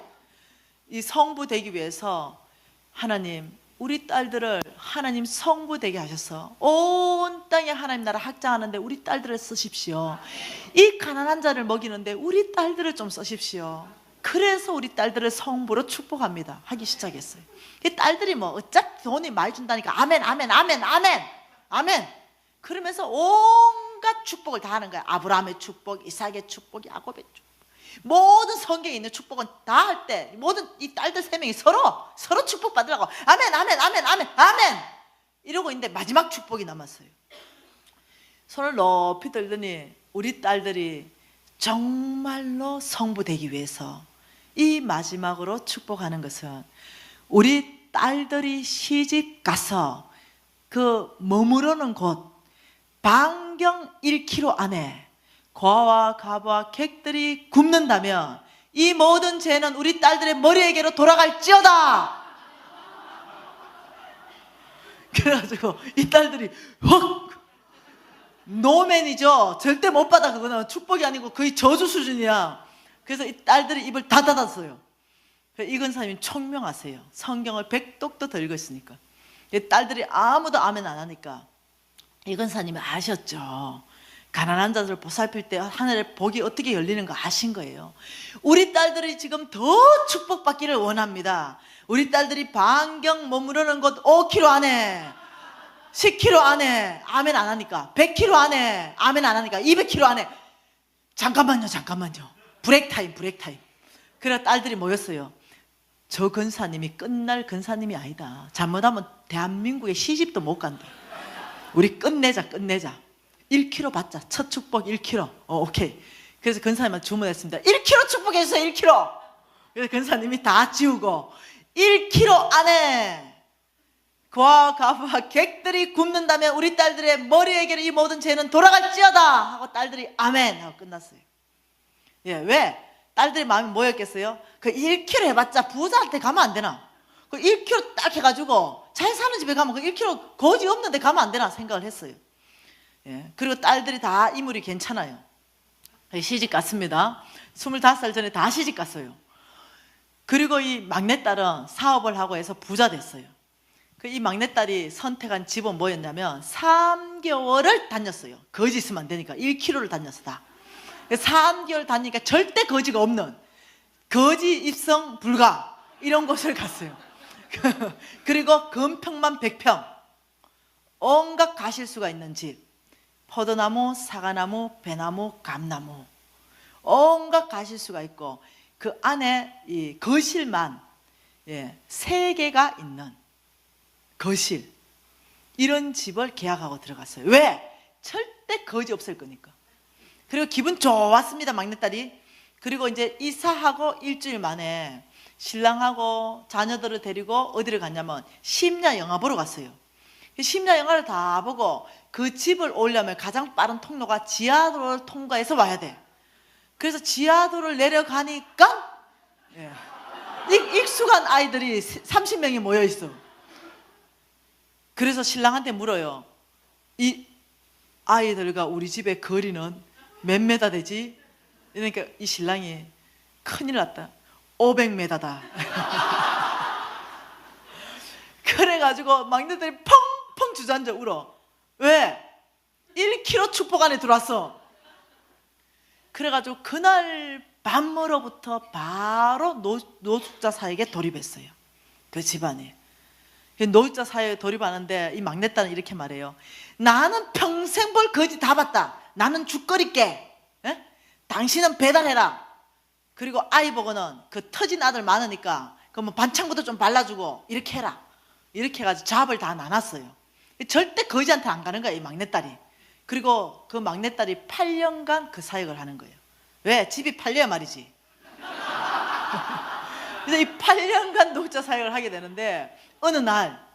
이 성부 되기 위해서 하나님 우리 딸들을 하나님 성부 되게 하셔서 온 땅에 하나님 나라 확장하는데 우리 딸들을 쓰십시오. 이 가난한 자를 먹이는데 우리 딸들을 좀 쓰십시오. 그래서 우리 딸들을 성부로 축복합니다 하기 시작했어요. 이 딸들이 뭐 어차피 돈이 많이 준다니까 아멘 아멘 아멘 아멘 아멘 그러면서 온갖 축복을 다 하는 거야. 아브라함의 축복, 이삭의 축복, 야곱의 축복, 모든 성경에 있는 축복은 다 할 때 모든 이 딸들 3명이 서로 축복 받으라고 아멘 아멘 아멘 아멘 아멘 이러고 있는데 마지막 축복이 남았어요. 손을 높이 들더니 우리 딸들이 정말로 성부되기 위해서 이 마지막으로 축복하는 것은 우리 딸들이 시집 가서 그 머무르는 곳 반경 1km 안에 고아와 가부와 객들이 굶는다면 이 모든 죄는 우리 딸들의 머리에게로 돌아갈지어다. 그래가지고 이 딸들이 헉 노맨이죠. 절대 못 받아. 그거는 축복이 아니고 거의 저주 수준이야. 그래서 이 딸들이 입을 다 닫았어요. 이 근사님이 총명하세요. 성경을 100독도 더 읽었으니까. 이 딸들이 아무도 아멘 안 하니까 이 근사님이 아셨죠. 가난한 자들을 보살필 때 하늘의 복이 어떻게 열리는 거 아신 거예요. 우리 딸들이 지금 더 축복받기를 원합니다. 우리 딸들이 반경 머무르는 곳 5km 안에 10km 안에 아멘 안 하니까 100km 안에 아멘 안 하니까 200km 안에 잠깐만요 브레이크 타임 그래 딸들이 모였어요. 저 근사님이 끝날 근사님이 아니다. 잘못하면 대한민국에 시집도 못 간다. 우리 끝내자 1km 받자. 첫 축복 1km. 오케이. 그래서 근사님한테 주문했습니다. 1km 축복해주세요. 1km. 그래서 근사님이 다 지우고 1km 안에 고아와 가부와 객들이 굶는다면 우리 딸들의 머리에게로 이 모든 죄는 돌아갈지어다 하고 딸들이 아멘 하고 끝났어요. 예, 왜? 딸들의 마음이 뭐였겠어요? 그 1km 해봤자 부자한테 가면 안 되나? 그 1km 딱 해가지고 잘 사는 집에 가면 그 1km 거지 없는 데 가면 안 되나 생각을 했어요. 예, 그리고 딸들이 다 인물이 괜찮아요. 시집 갔습니다. 25살 전에 다 시집 갔어요. 그리고 이 막내딸은 사업을 하고 해서 부자 됐어요. 이 막내딸이 선택한 집은 뭐였냐면 3개월을 다녔어요. 거지 있으면 안 되니까 1km를 다녔어 다. 3개월 다니니까 절대 거지가 없는 거지 입성 불가 이런 곳을 갔어요. 그리고 건평만 100평 온갖 가실수가 있는 집, 포도나무, 사과나무, 배나무, 감나무 온갖 가실수가 있고 그 안에 이 거실만 3개가 있는 거실 이런 집을 계약하고 들어갔어요. 왜? 절대 거지 없을 거니까. 그리고 기분 좋았습니다 막내딸이. 그리고 이제 이사하고 일주일 만에 신랑하고 자녀들을 데리고 어디를 갔냐면 심야 영화 보러 갔어요. 심야 영화를 다 보고 그 집을 오려면 가장 빠른 통로가 지하도로를 통과해서 와야 돼. 그래서 지하도로를 내려가니까 익숙한 아이들이 30명이 모여 있어. 그래서 신랑한테 물어요. 이 아이들과 우리 집의 거리는 몇 메다 되지? 그러니까 이 신랑이 큰일 났다. 500m다. 그래가지고 막내들이 펑펑 주저앉아 울어. 왜? 1km 축복 안에 들어왔어. 그래가지고 그날 밤으로부터 바로 노숙자 사역에 돌입했어요. 그 집안에. 노숙자 사역에 돌입하는데 이 막내딸은 이렇게 말해요. 나는 평생 벌 거지 다 봤다. 나는 죽거리께. 에? 당신은 배달해라. 그리고 아이 보고는 그 터진 아들 많으니까 그 뭐 반창고도 좀 발라주고 이렇게 해라. 이렇게 해가지고 잡을 다 나눴어요. 절대 거지한테 안 가는 거야, 이 막내딸이. 그리고 그 막내딸이 8년간 그 사역을 하는 거예요. 왜? 집이 팔려야 말이지. 그래서 이 8년간 노숙자 사역을 하게 되는데 어느 날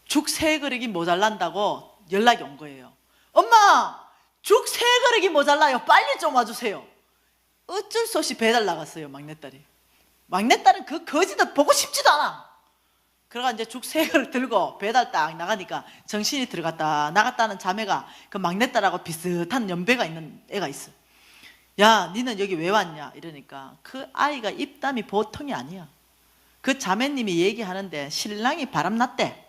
죽 3그릇이 모자란다고 연락이 온 거예요. 엄마, 죽 3그릇이 모자라요. 빨리 좀 와주세요. 어쩔 수 없이 배달 나갔어요, 막내딸이. 막내딸은 그 거지도 보고 싶지도 않아. 그래가 이제 죽 3그릇 들고 배달 딱 나가니까 정신이 들어갔다 나갔다는 자매가 그 막내딸하고 비슷한 연배가 있는 애가 있어. 야, 니는 여기 왜 왔냐? 이러니까 그 아이가 입담이 보통이 아니야. 그 자매님이 얘기하는데 신랑이 바람났대.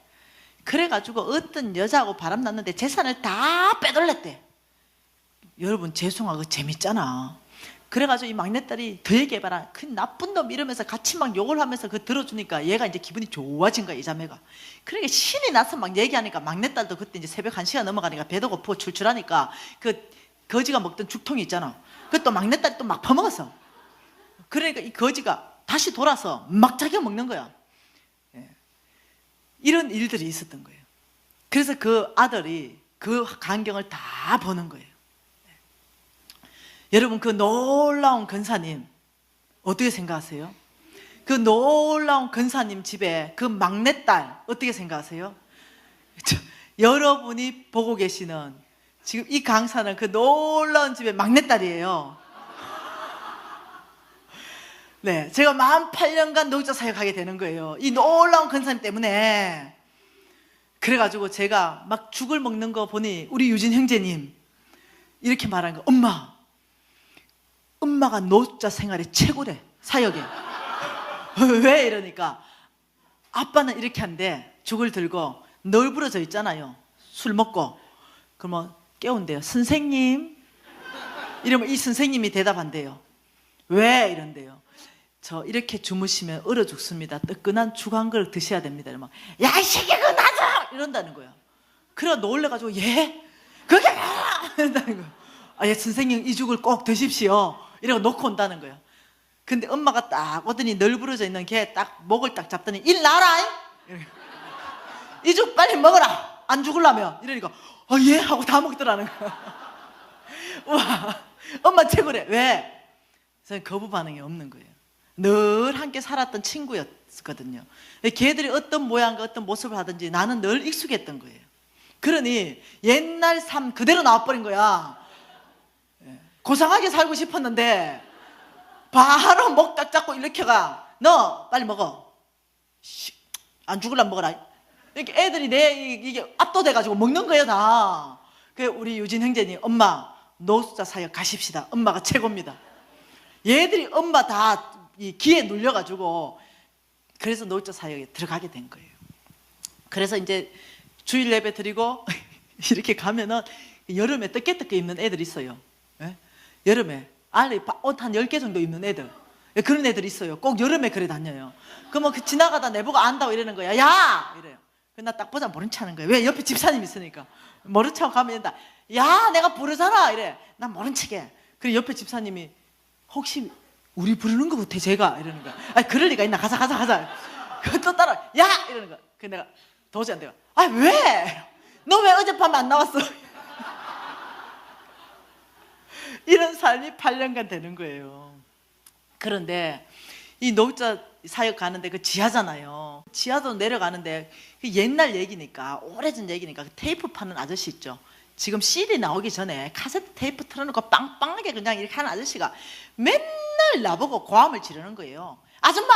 그래가지고 어떤 여자하고 바람났는데 재산을 다 빼돌렸대. 여러분, 죄송하고 재밌잖아. 그래가지고 이 막내딸이 더 얘기해봐라. 그 나쁜 놈 이러면서 같이 막 욕을 하면서 그 들어주니까 얘가 이제 기분이 좋아진 거야, 이 자매가. 그러니까 신이 나서 막 얘기하니까 막내딸도 그때 이제 새벽 1시가 넘어가니까 배도 고프고 출출하니까 그 거지가 먹던 죽통이 있잖아. 그것도 막내딸이 또 막 퍼먹었어. 그러니까 이 거지가 다시 돌아서 막 자기가 먹는 거야. 예. 이런 일들이 있었던 거예요. 그래서 그 아들이 그 광경을 다 보는 거예요. 여러분, 그 놀라운 권사님 어떻게 생각하세요? 그 놀라운 권사님 집에 그 막내딸 어떻게 생각하세요? 여러분이 보고 계시는 지금 이 강사는 그 놀라운 집의 막내딸이에요. 네, 제가 만 8년간 노숙자 사역하게 되는 거예요. 이 놀라운 권사님 때문에. 그래가지고 제가 막 죽을 먹는 거 보니 우리 유진 형제님 이렇게 말한 거. 엄마가 노숙자 생활이 최고래, 사역에. 왜 이러니까 아빠는 이렇게 한대. 죽을 들고 널브러져 있잖아요, 술 먹고. 그러면 깨운대요. 선생님. 이러면 이 선생님이 대답한대요. 왜? 이런대요. 저 이렇게 주무시면 얼어 죽습니다. 뜨끈한 죽 한 그릇 드셔야 됩니다. 이러면 야, 이 새끼 그거 놔줘! 이런다는 거야. 그래 놀래가지고 예? 그게 뭐야? 이런다는 거야. 아, 예, 선생님 이 죽을 꼭 드십시오. 이러고 놓고 온다는 거야. 근데 엄마가 딱 오더니 널브러져 있는 걔 딱 목을 딱 잡더니 일 나라! 이 죽 빨리 먹어라! 안 죽으려면! 이러니까 예? 하고 다 먹더라는 거야. 우와, 엄마 최고래. 왜? 저는 거부 반응이 없는 거예요. 늘 함께 살았던 친구였거든요. 걔들이 어떤 모양과 어떤 모습을 하든지 나는 늘 익숙했던 거예요. 그러니 옛날 삶 그대로 나와버린 거야. 고상하게 살고 싶었는데 바로 목 딱 잡고 이렇게 가. 너 빨리 먹어. 안 죽으려면 먹어라. 이렇게 애들이 이게 압도돼가지고 먹는 거예요, 다. 그래서 우리 유진 형제님, 엄마 노숙자 사역 가십시다. 엄마가 최고입니다. 얘들이 엄마 다 이 기에 눌려가지고 그래서 노숙자 사역에 들어가게 된 거예요. 그래서 이제 주일 예배 드리고 이렇게 가면은 여름에 뜨개뜨개 입는 애들 있어요. 예? 여름에 안에 옷 한 10개 정도 입는 애들, 그런 애들 있어요. 꼭 여름에 그래 다녀요. 그러면 그 지나가다 내보고 안다고 이러는 거야. 야! 이래요. 나 딱 보자 모른 체 하는 거예요. 왜? 옆에 집사님 있으니까. 모른 척 가면 된다. 야, 내가 부르잖아. 이래. 난 모른 척해. 그리고 옆에 집사님이 혹시 우리 부르는 거 같아 제가? 이러는 거야. 아니, 그럴 리가 있나? 가자. 또 따라 야! 이러는 거야. 그 내가 도저히 안 돼요. 아, 왜? 너 왜 어젯밤에 안 나왔어? 이런 삶이 8년간 되는 거예요. 그런데 이 노숙자 사역 가는데 그 지하잖아요. 지하도 내려가는데 그 옛날 얘기니까, 오래전 얘기니까 그 테이프 파는 아저씨 있죠. 지금 CD 나오기 전에 카세트 테이프 틀어놓고 빵빵하게 그냥 이렇게 하는 아저씨가 맨날 나보고 고함을 지르는 거예요. 아줌마!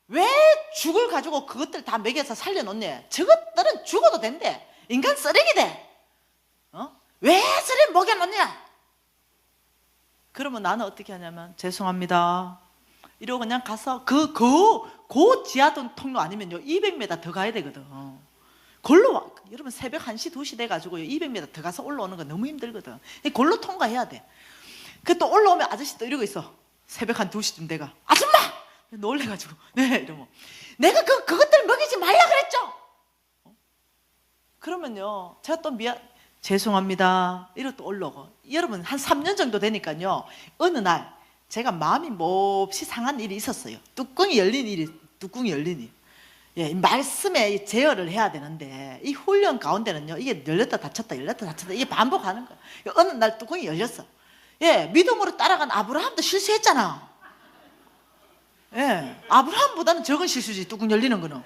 왜 죽을 가지고 그것들 다 먹여서 살려놓냐? 저것들은 죽어도 된대. 인간 쓰레기 돼. 왜 쓰레기 먹여놓냐? 그러면 나는 어떻게 하냐면 죄송합니다 이러고 그냥 가서 그 지하동 통로 아니면요 200m 더 가야 되거든. 골로 와. 여러분 새벽 1시 2시 돼가지고 200m 더 가서 올라오는 거 너무 힘들거든. 골로 통과해야 돼. 그 또 올라오면 아저씨 또 이러고 있어. 새벽 한 2시쯤 돼가 아줌마! 놀래가지고 네 이러면 내가 그것들 먹이지 말라 그랬죠. 그러면요 제가 또 죄송합니다 이러고 또 올라오고. 여러분 한 3년 정도 되니까요 어느 날 제가 마음이 몹시 상한 일이 있었어요. 뚜껑이 열린 일이. 예, 말씀에 제어를 해야 되는데 이 훈련 가운데는요 이게 열렸다 닫혔다 이게 반복하는 거야. 어느 날 뚜껑이 열렸어. 예, 믿음으로 따라간 아브라함도 실수했잖아. 예, 아브라함보다는 적은 실수지 뚜껑 열리는 거는.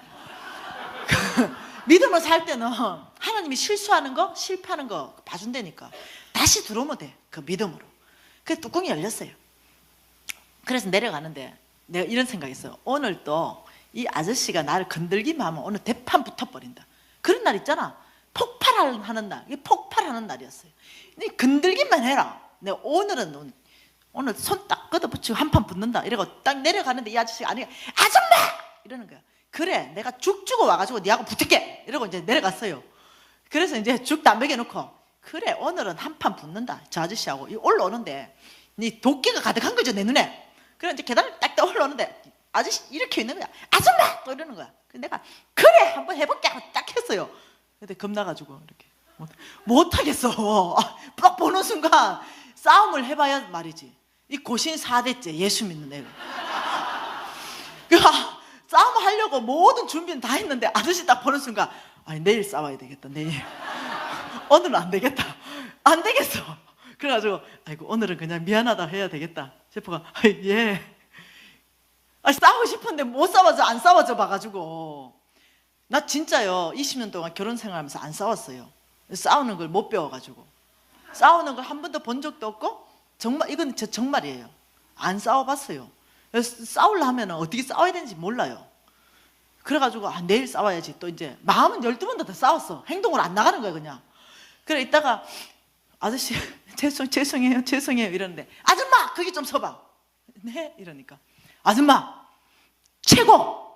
믿음을 살 때는 하나님이 실수하는 거 실패하는 거 봐준다니까 다시 들어오면 돼. 그 믿음으로. 그 뚜껑이 열렸어요. 그래서 내려가는데 내가 이런 생각했어요. 오늘 또 이 아저씨가 나를 건들기만 하면 오늘 대판 붙어버린다. 그런 날 있잖아. 폭발하는 날. 이게 폭발하는 날이었어요. 근데 건들기만 해라. 내가 오늘 손 딱 걷어붙이고 한판 붙는다. 이러고 딱 내려가는데 이 아저씨가 아니 아줌마! 이러는 거야. 그래 내가 죽 주고 와가지고 니하고 붙을게. 이러고 이제 내려갔어요. 그래서 이제 죽도 안 먹여놓고 그래 오늘은 한판 붙는다. 저 아저씨하고 올라오는데 니 도끼가 가득한 거죠 내 눈에. 그래 이제 계단을 딱 올라오는데 아저씨 이렇게 있는 거야. 아줌마! 또 이러는 거야. 그래서 내가 그래 한번 해볼게 하고 딱 했어요. 근데 겁나가지고 이렇게 못하겠어. 딱 보는 순간 싸움을 해봐야 말이지. 이 고신 4대째 예수 믿는 애가 싸움 하려고 모든 준비는 다 했는데 아저씨 딱 보는 순간 아니 내일 싸워야 되겠다. 내일 오늘은 안 되겠다. 안 되겠어. 그래가지고 아이고 오늘은 그냥 미안하다 해야 되겠다 싶어가 예. 싸우고 싶은데 못 싸워져 안 싸워져 봐가지고 나 진짜요 20년 동안 결혼 생활하면서 안 싸웠어요. 싸우는 걸 못 배워가지고 싸우는 걸 한 번도 본 적도 없고 정말 이건 제 정말이에요. 안 싸워봤어요. 싸우려 하면 어떻게 싸워야 되는지 몰라요. 그래가지고 내일 싸워야지. 또 이제 마음은 12번도 더 싸웠어. 행동을 안 나가는 거야 그냥. 그래 이따가 아저씨 죄송해요 이러는데 아줌마 거기 좀 서봐. 네 이러니까 아줌마 최고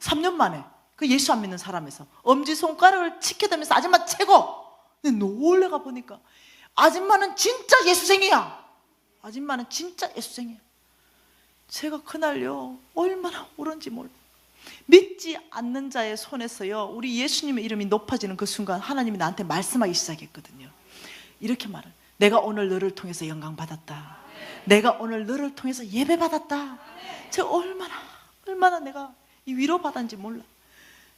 3년 만에 그 예수 안 믿는 사람에서 엄지손가락을 치켜대면서 아줌마 최고. 근데 놀래가 보니까 아줌마는 진짜 예수생이야. 아줌마는 진짜 예수생이야. 제가 그날요 얼마나 울은지 몰라. 믿지 않는 자의 손에서요 우리 예수님의 이름이 높아지는 그 순간 하나님이 나한테 말씀하기 시작했거든요. 이렇게 말을 내가 오늘 너를 통해서 영광 받았다. 내가 오늘 너를 통해서 예배 받았다. 제가 얼마나 내가 이 위로 받았는지 몰라.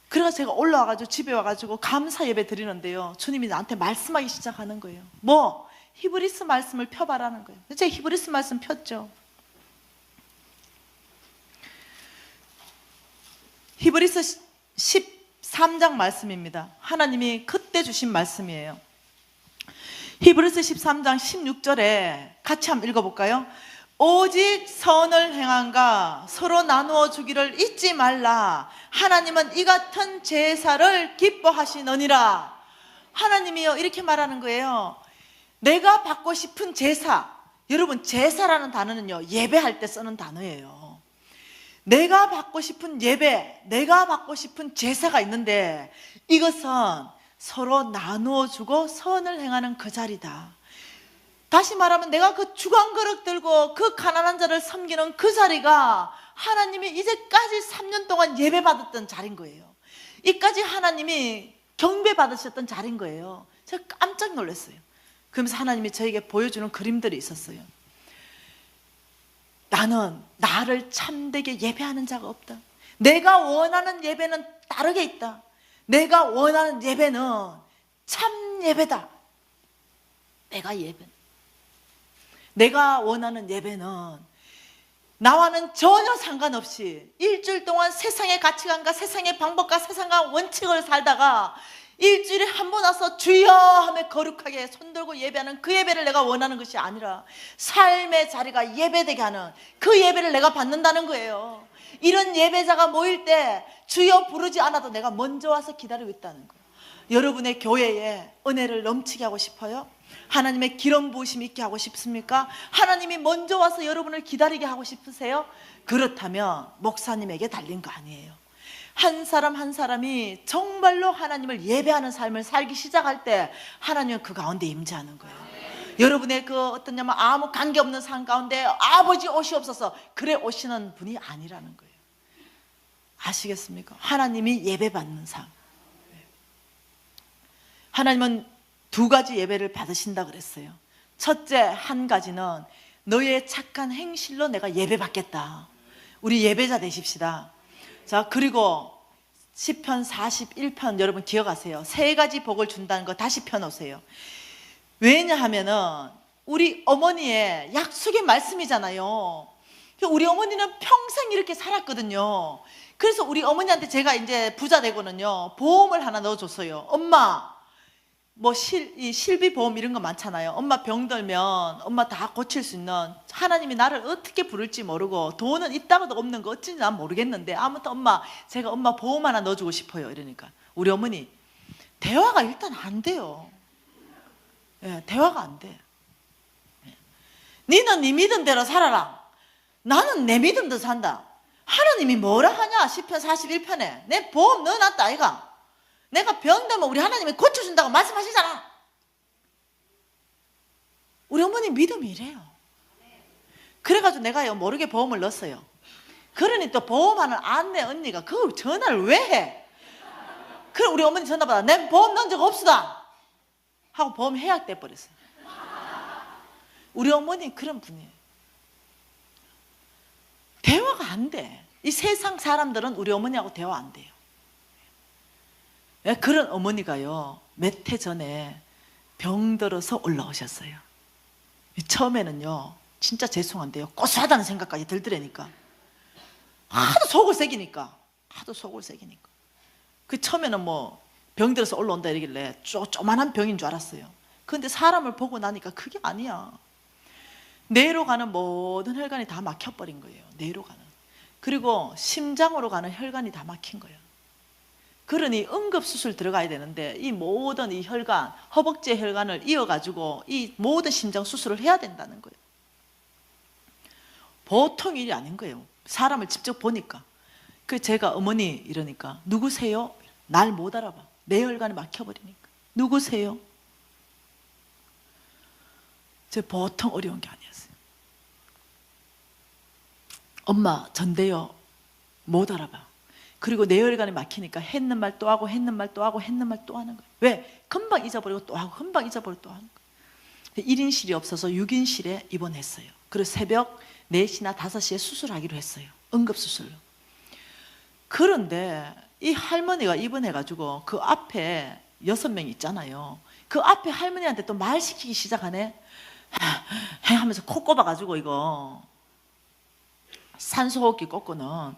그래서 제가 올라와가지고 집에 와가지고 감사 예배 드리는데요 주님이 나한테 말씀하기 시작하는 거예요. 뭐 히브리스 말씀을 펴봐라는 거예요. 제가 히브리스 말씀 폈죠. 히브리서 13장 말씀입니다. 하나님이 그때 주신 말씀이에요. 히브리서 13장 16절에 같이 한번 읽어볼까요? 오직 선을 행한가 서로 나누어 주기를 잊지 말라. 하나님은 이 같은 제사를 기뻐하시느니라. 하나님이요 이렇게 말하는 거예요. 내가 받고 싶은 제사. 여러분 제사라는 단어는요 예배할 때 쓰는 단어예요. 내가 받고 싶은 예배, 내가 받고 싶은 제사가 있는데 이것은 서로 나누어 주고 선을 행하는 그 자리다. 다시 말하면 내가 그 주광그릇 들고 그 가난한 자를 섬기는 그 자리가 하나님이 이제까지 3년 동안 예배 받았던 자리인 거예요. 이까지 하나님이 경배 받으셨던 자리인 거예요. 제가 깜짝 놀랐어요. 그러면서 하나님이 저에게 보여주는 그림들이 있었어요. 나는 나를 참되게 예배하는 자가 없다. 내가 원하는 예배는 다르게 있다. 내가 원하는 예배는 참 예배다. 내가 원하는 예배는 나와는 전혀 상관없이 일주일 동안 세상의 가치관과 세상의 방법과 세상과 원칙을 살다가 일주일에 한 번 와서 주여 하며 거룩하게 손들고 예배하는 그 예배를 내가 원하는 것이 아니라 삶의 자리가 예배되게 하는 그 예배를 내가 받는다는 거예요. 이런 예배자가 모일 때 주여 부르지 않아도 내가 먼저 와서 기다리고 있다는 거예요. 여러분의 교회에 은혜를 넘치게 하고 싶어요? 하나님의 기름 부으심 있게 하고 싶습니까? 하나님이 먼저 와서 여러분을 기다리게 하고 싶으세요? 그렇다면 목사님에게 달린 거 아니에요. 한 사람 한 사람이 정말로 하나님을 예배하는 삶을 살기 시작할 때 하나님은 그 가운데 임재하는 거예요. 여러분의 그 어떠냐면 아무 관계없는 삶 가운데 아버지 오시옵소서 그래 오시는 분이 아니라는 거예요. 아시겠습니까? 하나님이 예배받는 삶. 하나님은 두 가지 예배를 받으신다 그랬어요. 첫째 한 가지는 너의 착한 행실로 내가 예배받겠다. 우리 예배자 되십시다. 자, 그리고 시편 41편 여러분 기억하세요. 세 가지 복을 준다는 거 다시 펴놓으세요. 왜냐하면은 우리 어머니의 약속의 말씀이잖아요. 우리 어머니는 평생 이렇게 살았거든요. 그래서 우리 어머니한테 제가 이제 부자 되고는요 보험을 하나 넣어줬어요. 엄마 뭐 실비 보험 이런 거 많잖아요. 엄마 병들면 엄마 다 고칠 수 있는, 하나님이 나를 어떻게 부를지 모르고 돈은 있다가도 없는 거 어쩐지 난 모르겠는데 아무튼 엄마 제가 엄마 보험 하나 넣어주고 싶어요. 이러니까 우리 어머니 대화가 일단 안 돼요. 예, 대화가 안 돼. 니는 네 믿은 대로 살아라. 나는 내 믿음대로 산다. 하나님이 뭐라 하냐? 시편 41편에 내 보험 넣어놨다 아이가. 내가 병되면 우리 하나님이 고쳐준다고 말씀하시잖아. 우리 어머니 믿음이 이래요. 그래가지고 내가요 모르게 보험을 넣었어요. 그러니 또 보험하는 안내 언니가 그 전화를 왜 해? 그래 우리 어머니 전화 받아. 내 보험 넣은 적 없수다 하고 보험 해약돼 버렸어요. 우리 어머니 그런 분이에요. 대화가 안 돼. 이 세상 사람들은 우리 어머니하고 대화 안 돼요. 그런 어머니가요 몇 해 전에 병들어서 올라오셨어요. 처음에는요 진짜 죄송한데요 고소하다는 생각까지 들더라니까. 하도 속을 새기니까 그 처음에는 뭐 병들어서 올라온다 이러길래 조그만한 병인 줄 알았어요. 그런데 사람을 보고 나니까 그게 아니야. 뇌로 가는 모든 혈관이 다 막혀버린 거예요. 뇌로 가는. 그리고 심장으로 가는 혈관이 다 막힌 거예요. 그러니 응급수술 들어가야 되는데 이 모든 이 혈관, 허벅지 혈관을 이어가지고 이 모든 심장 수술을 해야 된다는 거예요. 보통 일이 아닌 거예요. 사람을 직접 보니까. 그 제가 어머니 이러니까 누구세요? 날 못 알아봐. 내 혈관이 막혀버리니까. 누구세요? 저 보통 어려운 게 아니었어요. 엄마 전데요. 못 알아봐. 그리고 뇌혈관이 막히니까 했는 말 또 하고 했는 말 또 하고 했는 말 또 하는 거예요. 왜? 금방 잊어버리고 또 하고 금방 잊어버리고 또 하는 거예요. 1인실이 없어서 6인실에 입원했어요. 그리고 새벽 4시나 5시에 수술하기로 했어요. 응급수술로. 그런데 이 할머니가 입원해가지고 그 앞에 6명 있잖아요. 그 앞에 할머니한테 또 말 시키기 시작하네. 하면서 코 꼽아가지고 이거 산소호흡기 꽂고는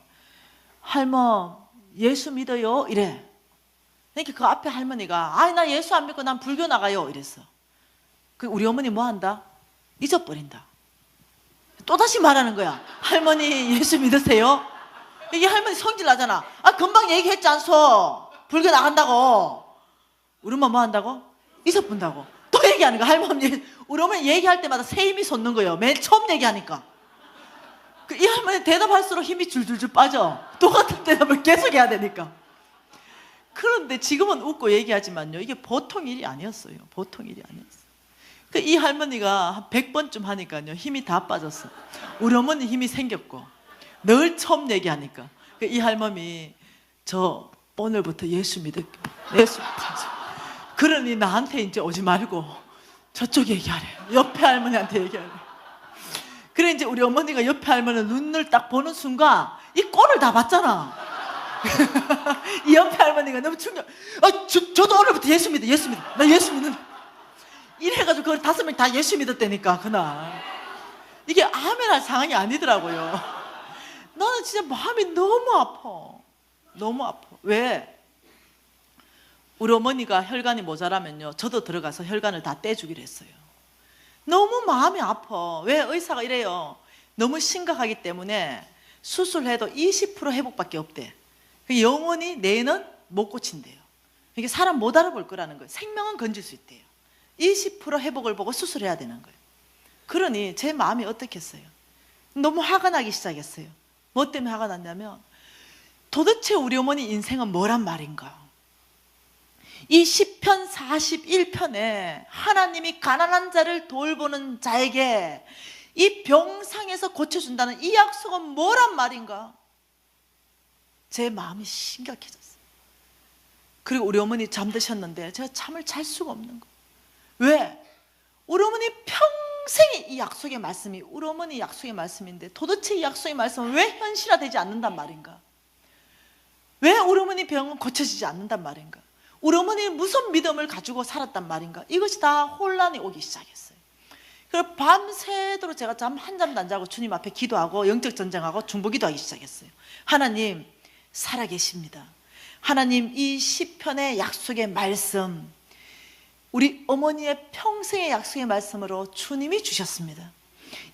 할머 예수 믿어요 이래. 그러니까 그 앞에 할머니가 아이 나 예수 안 믿고 난 불교 나가요 이랬어. 그 우리 어머니 뭐 한다? 잊어버린다. 또다시 말하는 거야. 할머니 예수 믿으세요? 이게 할머니 성질 나잖아. 아 금방 얘기했지 않소 불교 나간다고. 우리 엄마 뭐 한다고? 잊어본다고. 또 얘기하는 거야. 할머니 우리 어머니 얘기할 때마다 새 힘이 솟는 거예요. 맨 처음 얘기하니까. 이 할머니 대답할수록 힘이 줄줄줄 빠져. 똑같은 대답을 계속 해야 되니까. 그런데 지금은 웃고 얘기하지만요 이게 보통 일이 아니었어요. 보통 일이 아니었어요. 이 할머니가 한 100번쯤 하니까요 힘이 다 빠졌어. 우리 어머니 힘이 생겼고 늘 처음 얘기하니까 이 할머니 저 오늘부터 예수 믿을게. 예수 믿을게. 그러니 나한테 이제 오지 말고 저쪽 얘기하래. 옆에 할머니한테 얘기하래. 그래 이제 우리 어머니가 옆에 할머니 눈을 딱 보는 순간 이 꼴을 다 봤잖아. 이 옆에 할머니가 너무 충격. 저도 오늘부터 예수 믿어. 예수 믿어. 나 예수 믿는. 이래가지고 그 5명 다 예수 믿었다니까 그날. 이게 아멘할 상황이 아니더라고요. 나는 진짜 마음이 너무 아파. 너무 아파. 왜? 우리 어머니가 혈관이 모자라면요 저도 들어가서 혈관을 다 떼주기로 했어요. 너무 마음이 아파. 왜? 의사가 이래요. 너무 심각하기 때문에 수술해도 20% 회복밖에 없대. 영원히 뇌는 못 고친대요. 이게 사람 못 알아볼 거라는 거예요. 생명은 건질 수 있대요. 20% 회복을 보고 수술해야 되는 거예요. 그러니 제 마음이 어떻겠어요? 너무 화가 나기 시작했어요. 뭐 때문에 화가 났냐면 도대체 우리 어머니 인생은 뭐란 말인가? 이 시편 41편에 하나님이 가난한 자를 돌보는 자에게 이 병상에서 고쳐준다는 이 약속은 뭐란 말인가? 제 마음이 심각해졌어요. 그리고 우리 어머니 잠드셨는데 제가 잠을 잘 수가 없는 거예요. 왜? 우리 어머니 평생이 이 약속의 말씀이 우리 어머니 약속의 말씀인데 도대체 이 약속의 말씀은 왜 현실화되지 않는단 말인가? 왜 우리 어머니 병은 고쳐지지 않는단 말인가? 우리 어머니는 무슨 믿음을 가지고 살았단 말인가? 이것이 다 혼란이 오기 시작했어요. 그래서 밤새도록 제가 한 잠도 안 자고 주님 앞에 기도하고 영적 전쟁하고 중보기도하기 시작했어요. 하나님 살아계십니다. 하나님 이 시편의 약속의 말씀, 우리 어머니의 평생의 약속의 말씀으로 주님이 주셨습니다.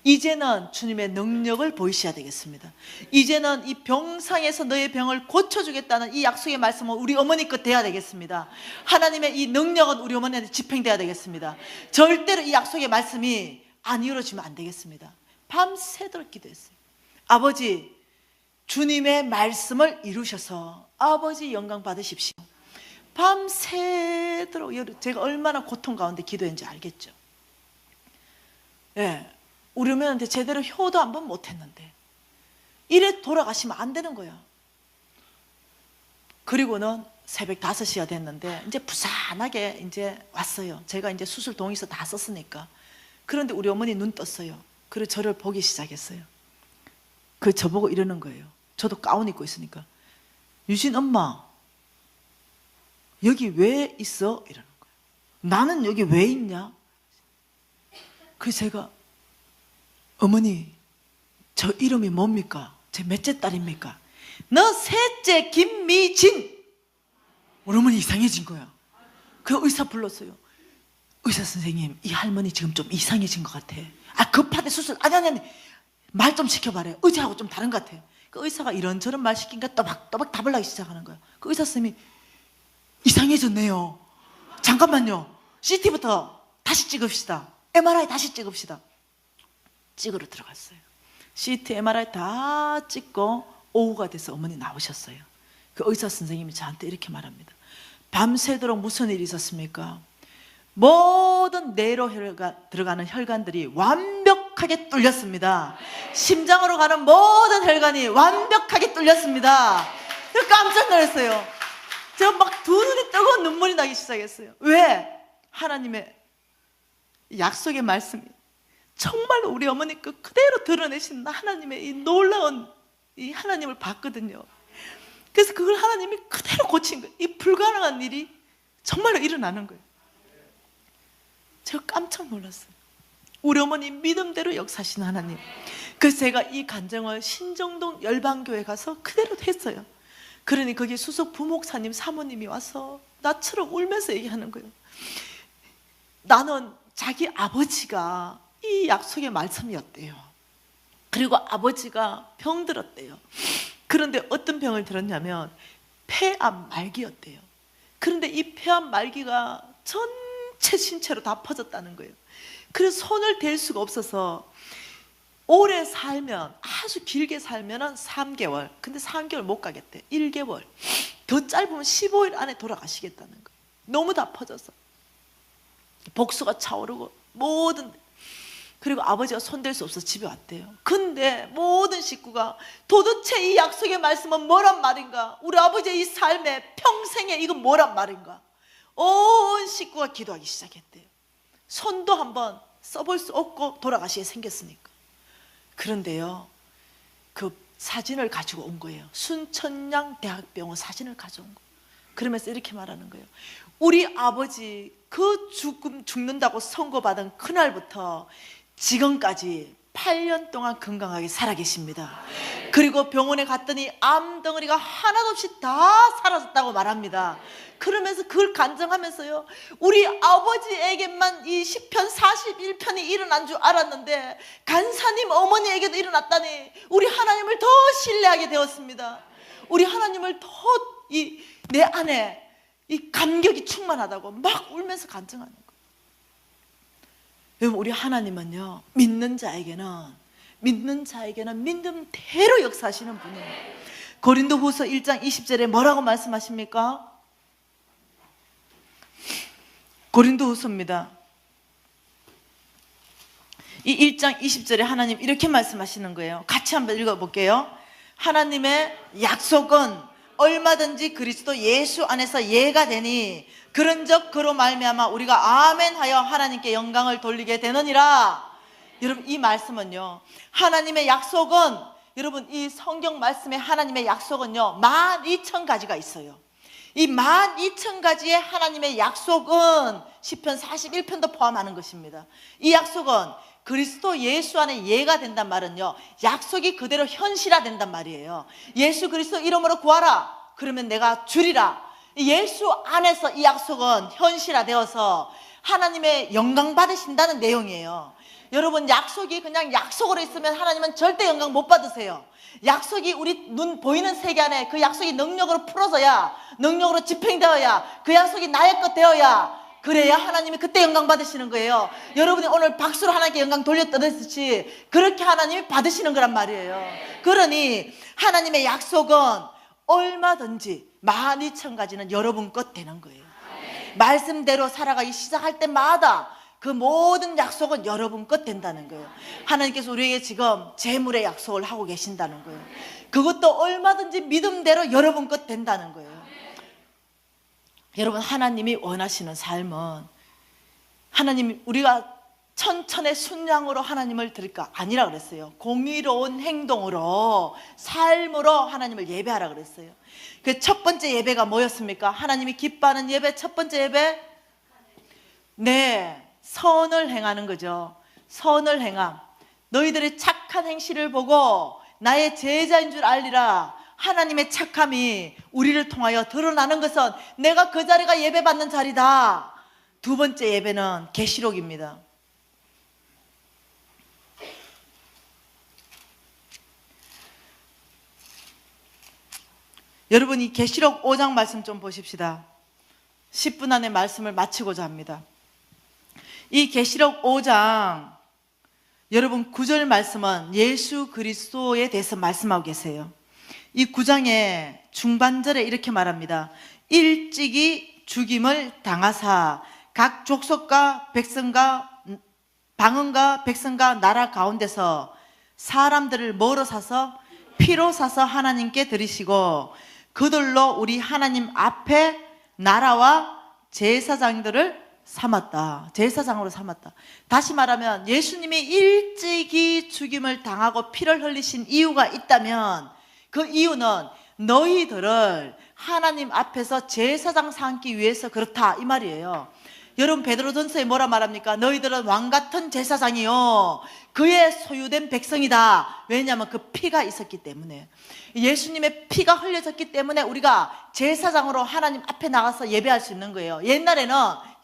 이제는 주님의 능력을 보이셔야 되겠습니다. 이제는 이 병상에서 너의 병을 고쳐주겠다는 이 약속의 말씀은 우리 어머니 것 돼야 되겠습니다. 하나님의 이 능력은 우리 어머니한테 집행돼야 되겠습니다. 절대로 이 약속의 말씀이 안 이루어지면 안 되겠습니다. 밤새도록 기도했어요. 아버지, 주님의 말씀을 이루셔서 아버지 영광 받으십시오. 밤새도록 제가 얼마나 고통 가운데 기도했는지 알겠죠? 예, 우리 어머니한테 제대로 효도 한번 못했는데 이래 돌아가시면 안 되는 거야. 그리고는 새벽 5시가 됐는데 이제 부산하게 이제 왔어요. 제가 이제 수술 동의서 다 썼으니까. 그런데 우리 어머니 눈 떴어요. 그리고 저를 보기 시작했어요. 그 저보고 이러는 거예요. 저도 가운 입고 있으니까. 유진 엄마, 여기 왜 있어? 이러는 거예요. 나는 여기 왜 있냐? 그래서 제가, 어머니, 저 이름이 뭡니까? 제 몇째 딸입니까? 너 셋째 김미진. 우리 어머니 이상해진 거야. 그 의사 불렀어요. 의사 선생님, 이 할머니 지금 좀 이상해진 것 같아. 아, 급하대 수술. 아니. 말 좀 시켜봐래. 의사하고 좀 다른 것 같아. 그 의사가 이런저런 말 시키니까 또박또박 답을 하기 시작하는 거야. 그 의사 선생님이 이상해졌네요. 잠깐만요. CT부터 다시 찍읍시다. MRI 다시 찍읍시다. 찍으러 들어갔어요. CT, MRI 다 찍고 오후가 돼서 어머니 나오셨어요. 그 의사 선생님이 저한테 이렇게 말합니다. 밤새도록 무슨 일이 있었습니까? 모든 뇌로 들어가는 혈관들이 완벽하게 뚫렸습니다. 심장으로 가는 모든 혈관이 완벽하게 뚫렸습니다. 깜짝 놀랐어요. 제가 막 두 눈이 뜨거운 눈물이 나기 시작했어요. 왜? 하나님의 약속의 말씀이 정말 우리 어머니 그 그대로 드러내신 하나님의 이 놀라운 이 하나님을 봤거든요. 그래서 그걸 하나님이 그대로 고친 거예요. 이 불가능한 일이 정말로 일어나는 거예요. 제가 깜짝 놀랐어요. 우리 어머니 믿음대로 역사하신 하나님. 그래서 제가 이 간증을 신정동 열방교회 가서 그대로 했어요. 그러니 거기 수석 부목사님 사모님이 와서 나처럼 울면서 얘기하는 거예요. 나는 자기 아버지가 이 약속의 말씀이었대요. 그리고 아버지가 병들었대요. 그런데 어떤 병을 들었냐면 폐암 말기였대요. 그런데 이 폐암 말기가 전체 신체로 다 퍼졌다는 거예요. 그래서 손을 댈 수가 없어서 오래 살면, 아주 길게 살면 3개월, 근데 3개월 못 가겠대. 1개월, 더 짧으면 15일 안에 돌아가시겠다는 거예요. 너무 다 퍼져서 복수가 차오르고 모든. 그리고 아버지가 손댈 수 없어서 집에 왔대요. 근데 모든 식구가 도대체 이 약속의 말씀은 뭐란 말인가? 우리 아버지의 이 삶에 평생에 이건 뭐란 말인가? 온 식구가 기도하기 시작했대요. 손도 한번 써볼 수 없고 돌아가시게 생겼으니까. 그런데요, 그 사진을 가지고 온 거예요. 순천향 대학병원 사진을 가져온 거예요. 그러면서 이렇게 말하는 거예요. 우리 아버지 그 죽는다고 선고받은 그날부터 지금까지 8년 동안 건강하게 살아계십니다. 그리고 병원에 갔더니 암덩어리가 하나도 없이 다 사라졌다고 말합니다. 그러면서 그걸 간증하면서요, 우리 아버지에게만 이 시편 41편이 일어난 줄 알았는데 간사님 어머니에게도 일어났다니 우리 하나님을 더 신뢰하게 되었습니다. 우리 하나님을 더 내 안에 이 감격이 충만하다고 막 울면서 간증하는 거예요. 여러분, 우리 하나님은요, 믿는 자에게는 믿음대로 역사하시는 분이에요. 고린도후서 1장 20절에 뭐라고 말씀하십니까? 고린도후서입니다. 이 1장 20절에 하나님 이렇게 말씀하시는 거예요. 같이 한번 읽어볼게요. 하나님의 약속은 얼마든지 그리스도 예수 안에서 예가 되니 그런즉 그로 말미암아 우리가 아멘하여 하나님께 영광을 돌리게 되느니라. 여러분, 이 말씀은요, 하나님의 약속은, 여러분, 이 성경 말씀에 하나님의 약속은요 12,000가지가 있어요. 이 12,000가지의 하나님의 약속은 시편 41편도 포함하는 것입니다. 이 약속은 그리스도 예수 안에 예가 된단 말은요, 약속이 그대로 현실화된단 말이에요. 예수 그리스도 이름으로 구하라, 그러면 내가 주리라. 예수 안에서 이 약속은 현실화되어서 하나님의 영광 받으신다는 내용이에요. 여러분, 약속이 그냥 약속으로 있으면 하나님은 절대 영광 못 받으세요. 약속이 우리 눈 보이는 세계 안에 그 약속이 능력으로 풀어져야, 능력으로 집행되어야, 그 약속이 나의 것 되어야, 그래야 하나님이 그때 영광 받으시는 거예요. 여러분이 오늘 박수로 하나님께 영광 돌려드렸듯이 그렇게 하나님이 받으시는 거란 말이에요. 그러니 하나님의 약속은 얼마든지 12,000가지는 여러분 것 되는 거예요. 말씀대로 살아가기 시작할 때마다 그 모든 약속은 여러분 것 된다는 거예요. 하나님께서 우리에게 지금 재물의 약속을 하고 계신다는 거예요. 그것도 얼마든지 믿음대로 여러분 것 된다는 거예요. 여러분, 하나님이 원하시는 삶은, 하나님이 우리가 천천의 순양으로 하나님을 드릴까? 아니라 그랬어요. 공의로운 행동으로, 삶으로 하나님을 예배하라 그랬어요. 그 첫 번째 예배가 뭐였습니까? 하나님이 기뻐하는 예배, 첫 번째 예배? 네, 선을 행하는 거죠. 선을 행함. 너희들의 착한 행실을 보고 나의 제자인 줄 알리라. 하나님의 착함이 우리를 통하여 드러나는 것은 내가 그 자리가 예배받는 자리다. 두 번째 예배는 계시록입니다. 여러분, 이 계시록 5장 말씀 좀 보십시다. 10분 안에 말씀을 마치고자 합니다. 이 계시록 5장, 여러분 9절 말씀은 예수 그리스도에 대해서 말씀하고 계세요. 이 9장의 중반절에 이렇게 말합니다. 일찍이 죽임을 당하사 각 족속과 백성과 방언과 백성과 나라 가운데서 사람들을 뭐로 사서? 피로 사서 하나님께 드리시고 그들로 우리 하나님 앞에 나라와 제사장들을 삼았다. 제사장으로 삼았다. 다시 말하면 예수님이 일찍이 죽임을 당하고 피를 흘리신 이유가 있다면 그 이유는 너희들을 하나님 앞에서 제사장 삼기 위해서 그렇다, 이 말이에요. 여러분, 베드로전서에 뭐라 말합니까? 너희들은 왕같은 제사장이요 그의 소유된 백성이다. 왜냐하면 그 피가 있었기 때문에, 예수님의 피가 흘려졌기 때문에 우리가 제사장으로 하나님 앞에 나가서 예배할 수 있는 거예요. 옛날에는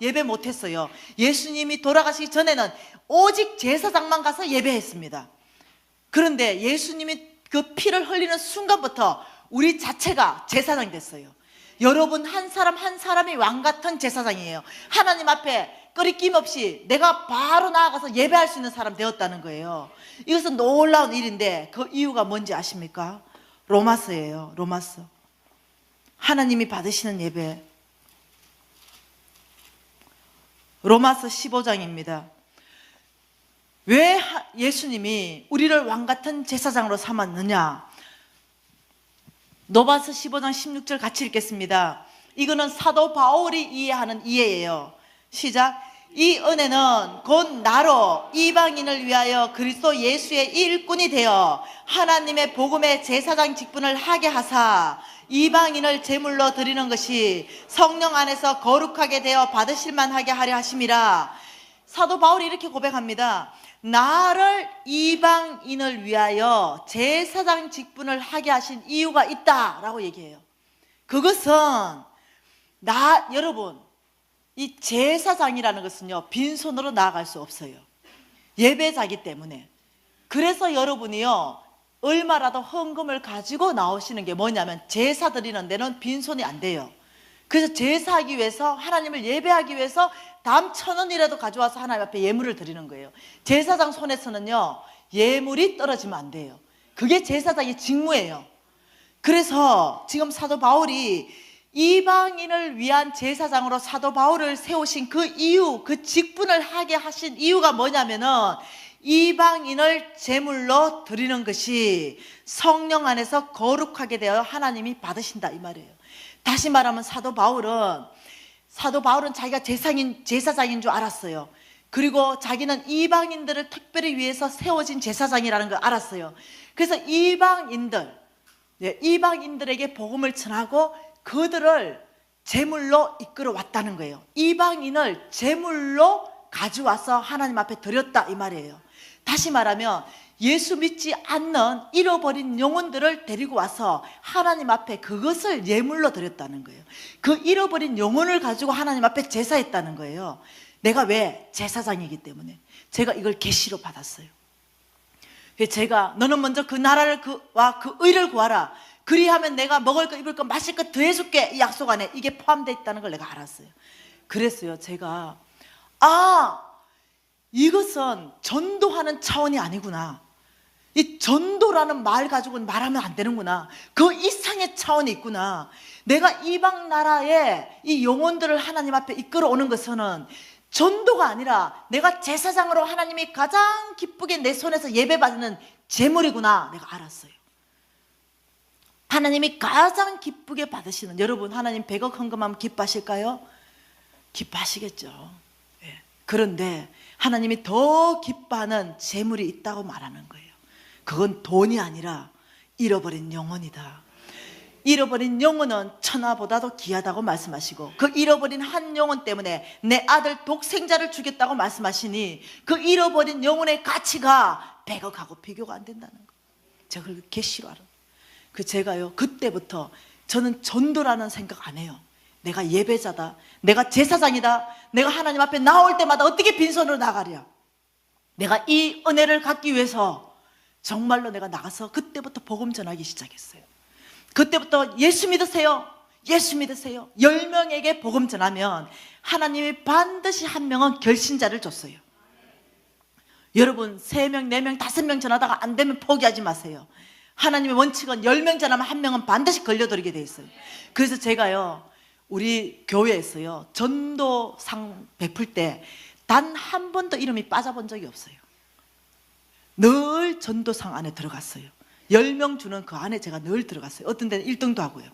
예배 못했어요. 예수님이 돌아가시기 전에는 오직 제사장만 가서 예배했습니다. 그런데 예수님이 그 피를 흘리는 순간부터 우리 자체가 제사장이 됐어요. 여러분 한 사람 한 사람이 왕같은 제사장이에요. 하나님 앞에 끄리낌 없이 내가 바로 나아가서 예배할 수 있는 사람 되었다는 거예요. 이것은 놀라운 일인데 그 이유가 뭔지 아십니까? 로마서예요. 로마서. 하나님이 받으시는 예배. 로마서 15장입니다. 왜 예수님이 우리를 왕같은 제사장으로 삼았느냐? 로마서 15장 16절 같이 읽겠습니다. 이거는 사도 바울이 이해하는 이해예요. 시작. 이 은혜는 곧 나로 이방인을 위하여 그리스도 예수의 일꾼이 되어 하나님의 복음의 제사장 직분을 하게 하사 이방인을 제물로 드리는 것이 성령 안에서 거룩하게 되어 받으실 만하게 하려 하심이라. 사도 바울이 이렇게 고백합니다. 나를 이방인을 위하여 제사장 직분을 하게 하신 이유가 있다라고 얘기해요. 그것은 여러분, 이 제사장이라는 것은요 빈손으로 나아갈 수 없어요. 예배자기 때문에. 그래서 여러분이요 얼마라도 헌금을 가지고 나오시는 게 뭐냐면 제사 드리는 데는 빈손이 안 돼요. 그래서 제사하기 위해서, 하나님을 예배하기 위해서 담 1,000원이라도 가져와서 하나님 앞에 예물을 드리는 거예요. 제사장 손에서는요, 예물이 떨어지면 안 돼요. 그게 제사장의 직무예요. 그래서 지금 사도 바울이 이방인을 위한 제사장으로 사도 바울을 세우신 그 이유, 그 직분을 하게 하신 이유가 뭐냐면은 이방인을 제물로 드리는 것이 성령 안에서 거룩하게 되어 하나님이 받으신다 이 말이에요. 다시 말하면 사도 바울은 자기가 제사장인 줄 알았어요. 그리고 자기는 이방인들을 특별히 위해서 세워진 제사장이라는 걸 알았어요. 그래서 이방인들에게 복음을 전하고 그들을 제물로 이끌어 왔다는 거예요. 이방인을 제물로 가져와서 하나님 앞에 드렸다 이 말이에요. 다시 말하면 예수 믿지 않는 잃어버린 영혼들을 데리고 와서 하나님 앞에 그것을 예물로 드렸다는 거예요. 그 잃어버린 영혼을 가지고 하나님 앞에 제사했다는 거예요. 내가 왜? 제사장이기 때문에 제가 이걸 계시로 받았어요. 제가 너는 먼저 그 나라를 와 그 의를 구하라. 그리하면 내가 먹을 거 입을 거 마실 거 더해줄게. 이 약속 안에 이게 포함되어 있다는 걸 내가 알았어요. 그랬어요. 제가 이것은 전도하는 차원이 아니구나. 이 전도라는 말 가지고는 말하면 안 되는구나. 그 이상의 차원이 있구나. 내가 이방 나라에 이 영혼들을 하나님 앞에 이끌어 오는 것은 전도가 아니라 내가 제사장으로 하나님이 가장 기쁘게 내 손에서 예배받는 제물이구나. 내가 알았어요. 하나님이 가장 기쁘게 받으시는, 여러분 하나님 100억 헌금하면 기뻐하실까요? 기뻐하시겠죠. 예. 그런데 하나님이 더 기뻐하는 제물이 있다고 말하는 거예요. 그건 돈이 아니라 잃어버린 영혼이다. 잃어버린 영혼은 천하보다도 귀하다고 말씀하시고, 그 잃어버린 한 영혼 때문에 내 아들 독생자를 주겠다고 말씀하시니 그 잃어버린 영혼의 가치가 100억하고 비교가 안 된다는 거예요. 제가 그걸 계시로 알아요. 제가요, 그때부터 저는 전도라는 생각 안 해요. 내가 예배자다, 내가 제사장이다, 내가 하나님 앞에 나올 때마다 어떻게 빈손으로 나가랴. 내가 이 은혜를 갖기 위해서 정말로 내가 나가서 그때부터 복음 전하기 시작했어요. 그때부터 예수 믿으세요, 예수 믿으세요. 10명에게 복음 전하면 하나님이 반드시 한 명은 결신자를 줬어요. 여러분 3명, 4명, 5명 전하다가 안 되면 포기하지 마세요. 하나님의 원칙은 10명 전하면 한 명은 반드시 걸려들게 돼 있어요. 그래서 제가요, 우리 교회에서요, 전도상 베풀 때 단 한 번도 이름이 빠져본 적이 없어요. 늘 전도상 안에 들어갔어요. 10명 주는 그 안에 제가 늘 들어갔어요. 어떤 데는 1등도 하고요.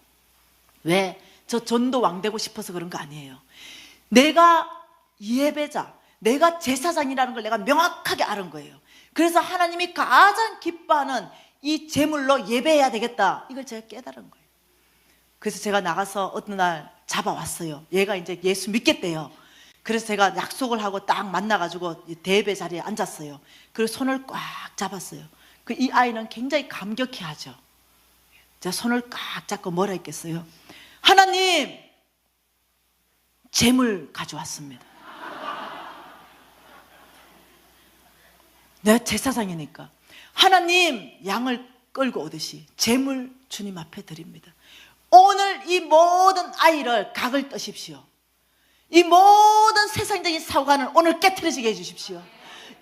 왜? 저 전도 왕 되고 싶어서 그런 거 아니에요. 내가 예배자, 내가 제사장이라는 걸 내가 명확하게 아는 거예요. 그래서 하나님이 가장 기뻐하는 이 제물로 예배해야 되겠다, 이걸 제가 깨달은 거예요. 그래서 제가 나가서 어떤 날 잡아왔어요. 얘가 이제 예수 믿겠대요. 그래서 제가 약속을 하고 딱 만나가지고 대예배 자리에 앉았어요. 그리고 손을 꽉 잡았어요. 이 아이는 굉장히 감격해 하죠. 제가 손을 꽉 잡고 뭐라 했겠어요? 하나님, 제물 가져왔습니다. 내가 제사장이니까. 하나님, 양을 끌고 오듯이 제물 주님 앞에 드립니다. 오늘 이 모든 아이를 각을 떠십시오. 이 모든 세상적인 사고관을 오늘 깨트려지게 해주십시오.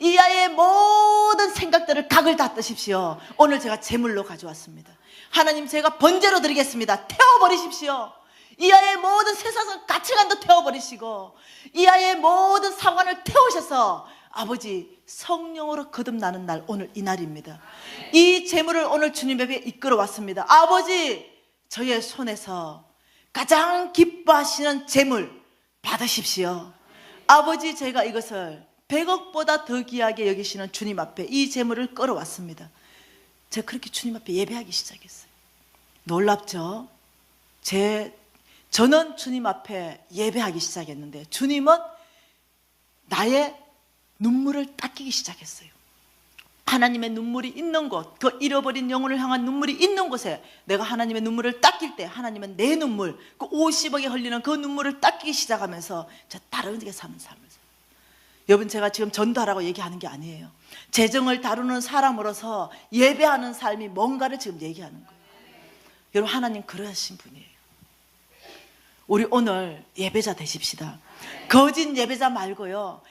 이 아이의 모든 생각들을 각을 다 뜨십시오. 오늘 제가 제물로 가져왔습니다. 하나님, 제가 번제로 드리겠습니다. 태워버리십시오. 이 아이의 모든 세상적 가치관도 태워버리시고, 이 아이의 모든 사고관을 태우셔서 아버지, 성령으로 거듭나는 날, 오늘 이 날입니다. 이 제물을 오늘 주님에게 이끌어 왔습니다. 아버지, 저의 손에서 가장 기뻐하시는 제물 받으십시오. 아버지, 제가 이것을 100억보다 더 귀하게 여기시는 주님 앞에 이 제물을 끌어왔습니다. 제가 그렇게 주님 앞에 예배하기 시작했어요. 놀랍죠? 저는 주님 앞에 예배하기 시작했는데 주님은 나의 눈물을 닦이기 시작했어요. 하나님의 눈물이 있는 곳, 그 잃어버린 영혼을 향한 눈물이 있는 곳에 내가 하나님의 눈물을 닦일 때 하나님은 내 눈물, 그 50억에 흘리는 그 눈물을 닦이기 시작하면서 제가 다르게 사는 삶을 살아요. 여러분, 제가 지금 전도하라고 얘기하는 게 아니에요. 재정을 다루는 사람으로서 예배하는 삶이 뭔가를 지금 얘기하는 거예요. 여러분, 하나님 그러신 분이에요. 우리 오늘 예배자 되십시다. 거짓 예배자 말고요,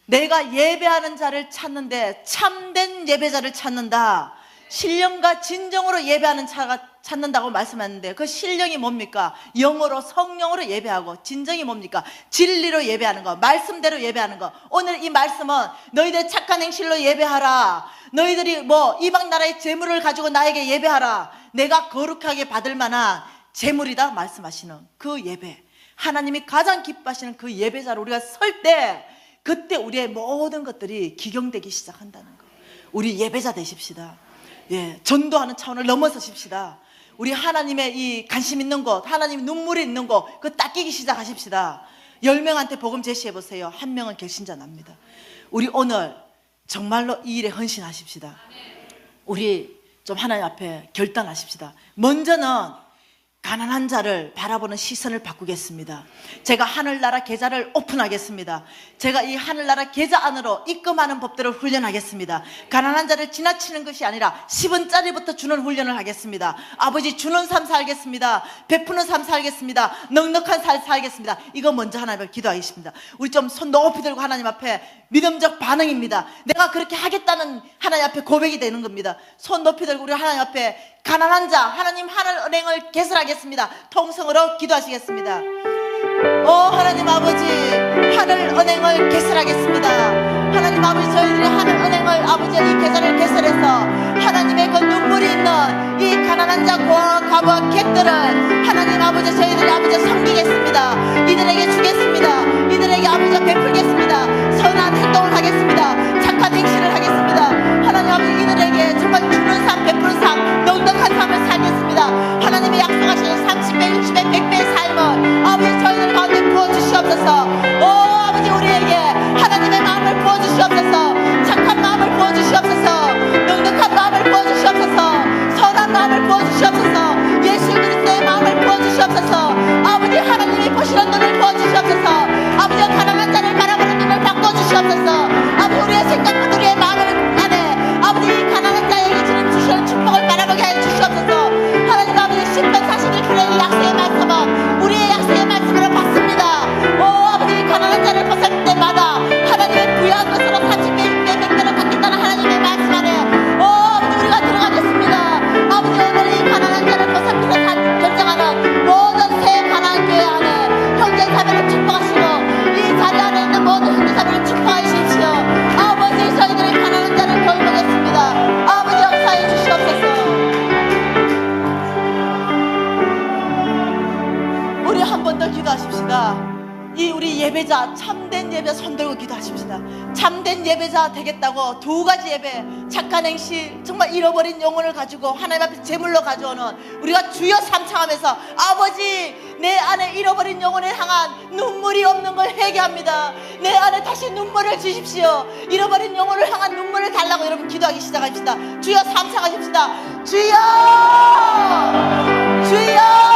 내가 예배하는 자를 찾는데 참된 예배자를 찾는다. 신령과 진정으로 예배하는 자가 찾는다고 말씀하는데, 그 신령이 뭡니까? 영어로 성령으로 예배하고, 진정이 뭡니까? 진리로 예배하는 거, 말씀대로 예배하는 거. 오늘 이 말씀은 너희들 착한 행실로 예배하라, 너희들이 뭐 이방 나라의 재물을 가지고 나에게 예배하라, 내가 거룩하게 받을 만한 재물이다 말씀하시는 그 예배, 하나님이 가장 기뻐하시는 그 예배자로 우리가 설 때, 그때 우리의 모든 것들이 기경되기 시작한다는 거. 우리 예배자 되십시다. 예, 전도하는 차원을 넘어서십시다. 우리 하나님의 이 관심 있는 곳, 하나님 눈물이 있는 곳, 그 닦이기 시작하십시다. 10명한테 복음 제시해 보세요. 1명은 결신자 납니다. 우리 오늘 정말로 이 일에 헌신하십시다. 우리 좀 하나님 앞에 결단하십시다. 먼저는 가난한 자를 바라보는 시선을 바꾸겠습니다. 제가 하늘나라 계좌를 오픈하겠습니다. 제가 이 하늘나라 계좌 안으로 입금하는 법대로 훈련하겠습니다. 가난한 자를 지나치는 것이 아니라 10원짜리부터 주는 훈련을 하겠습니다. 아버지, 주는 삶 살겠습니다. 베푸는 삶 살겠습니다. 넉넉한 삶 살겠습니다. 이거 먼저 하나님 앞에 기도하겠습니다. 우리 좀 손 높이 들고 하나님 앞에 믿음적 반응입니다. 내가 그렇게 하겠다는 하나님 앞에 고백이 되는 겁니다. 손 높이 들고 우리 하나님 앞에 가난한 자, 하나님 하늘 은행을 개설하겠습니다. 통성으로 기도하시겠습니다. 오 하나님 아버지, 하늘 은행을 개설하겠습니다. 하나님 아버지, 저희들이 하늘 은행을, 아버지 이 계좌를 개설해서 하나님의 그 눈물이 있는 이 가난한 자, 고아와 가부와 객들을 하나님 아버지, 저희들이 아버지 섬기겠습니다. 이들에게 주겠습니다. 이들에게 아버지 베풀겠습니다. 선한 행동을 하겠습니다. 착한 행실을 하겠습니다. 하나님 아버지, 이들에게 정말 주는 삶, 베푸는 삶, 넉넉한 삶을 살겠습니다. 하나님의 약속하신 30배, 60배, 100배의 삶을 아버지 저희들 가운데 부어주시옵소서. 오 아버지, 우리에게 하나님의 마음을 부어주시옵소서. 착한 마음을 부어주시옵소서. 넉넉한 마음을 부어주시옵소서. 선한 마음을 부어주시옵소서. 예수 그리스도의 마음을 부어주시옵소서. 아버지, 하나님이 보시는 눈을 부어주시옵소서. 아버지, 가난한 자를 바라보는 눈을 바꿔주시옵소서. 아버지, 우리의 생각과 우리의 마음을 안에 아버지 가난한 자에게 주님 주시는 축복을 바라보게 해 주시옵소서. 하나님 아버지, 10편 41편의 약속의 말씀은 우리의 약속의 말씀으로 받습니다. 오 아버지, 가난한 자를 벗을 때마다 하나님의 부여한 것으로 30배, 60배, 100배로 갚겠다는 하나님의 말씀 안에 오 아버지, 우리가 들어가겠습니다. 아버지, 오늘 이 가난한 자를 벗을 결정하는 모든 새 가난한 교회 안에 형제 자매를 축복하시고, 이 자리 안에 있는 모든 형제 자매를 축복하십시오. 아버지, 저희들의 가난한 자를 돌보겠습니다. 아버지, 역사해 주시옵소서. 우리 한 번 더 기도하십시다. 이 우리 예배자, 참된 예배 손들고 기도하십시다. 참된 예배자 되겠다고 두 가지 예배, 착한 행실, 정말 잃어버린 영혼을 가지고 하나님 앞에 제물로 가져오는 우리가 주여 삼창하면서, 아버지, 내 안에 잃어버린 영혼을 향한 눈물이 없는 걸 회개합니다. 내 안에 다시 눈물을 주십시오. 잃어버린 영혼을 향한 눈물을 달라고 여러분 기도하기 시작합시다. 주여 삼창하십시다. 주여, 주여.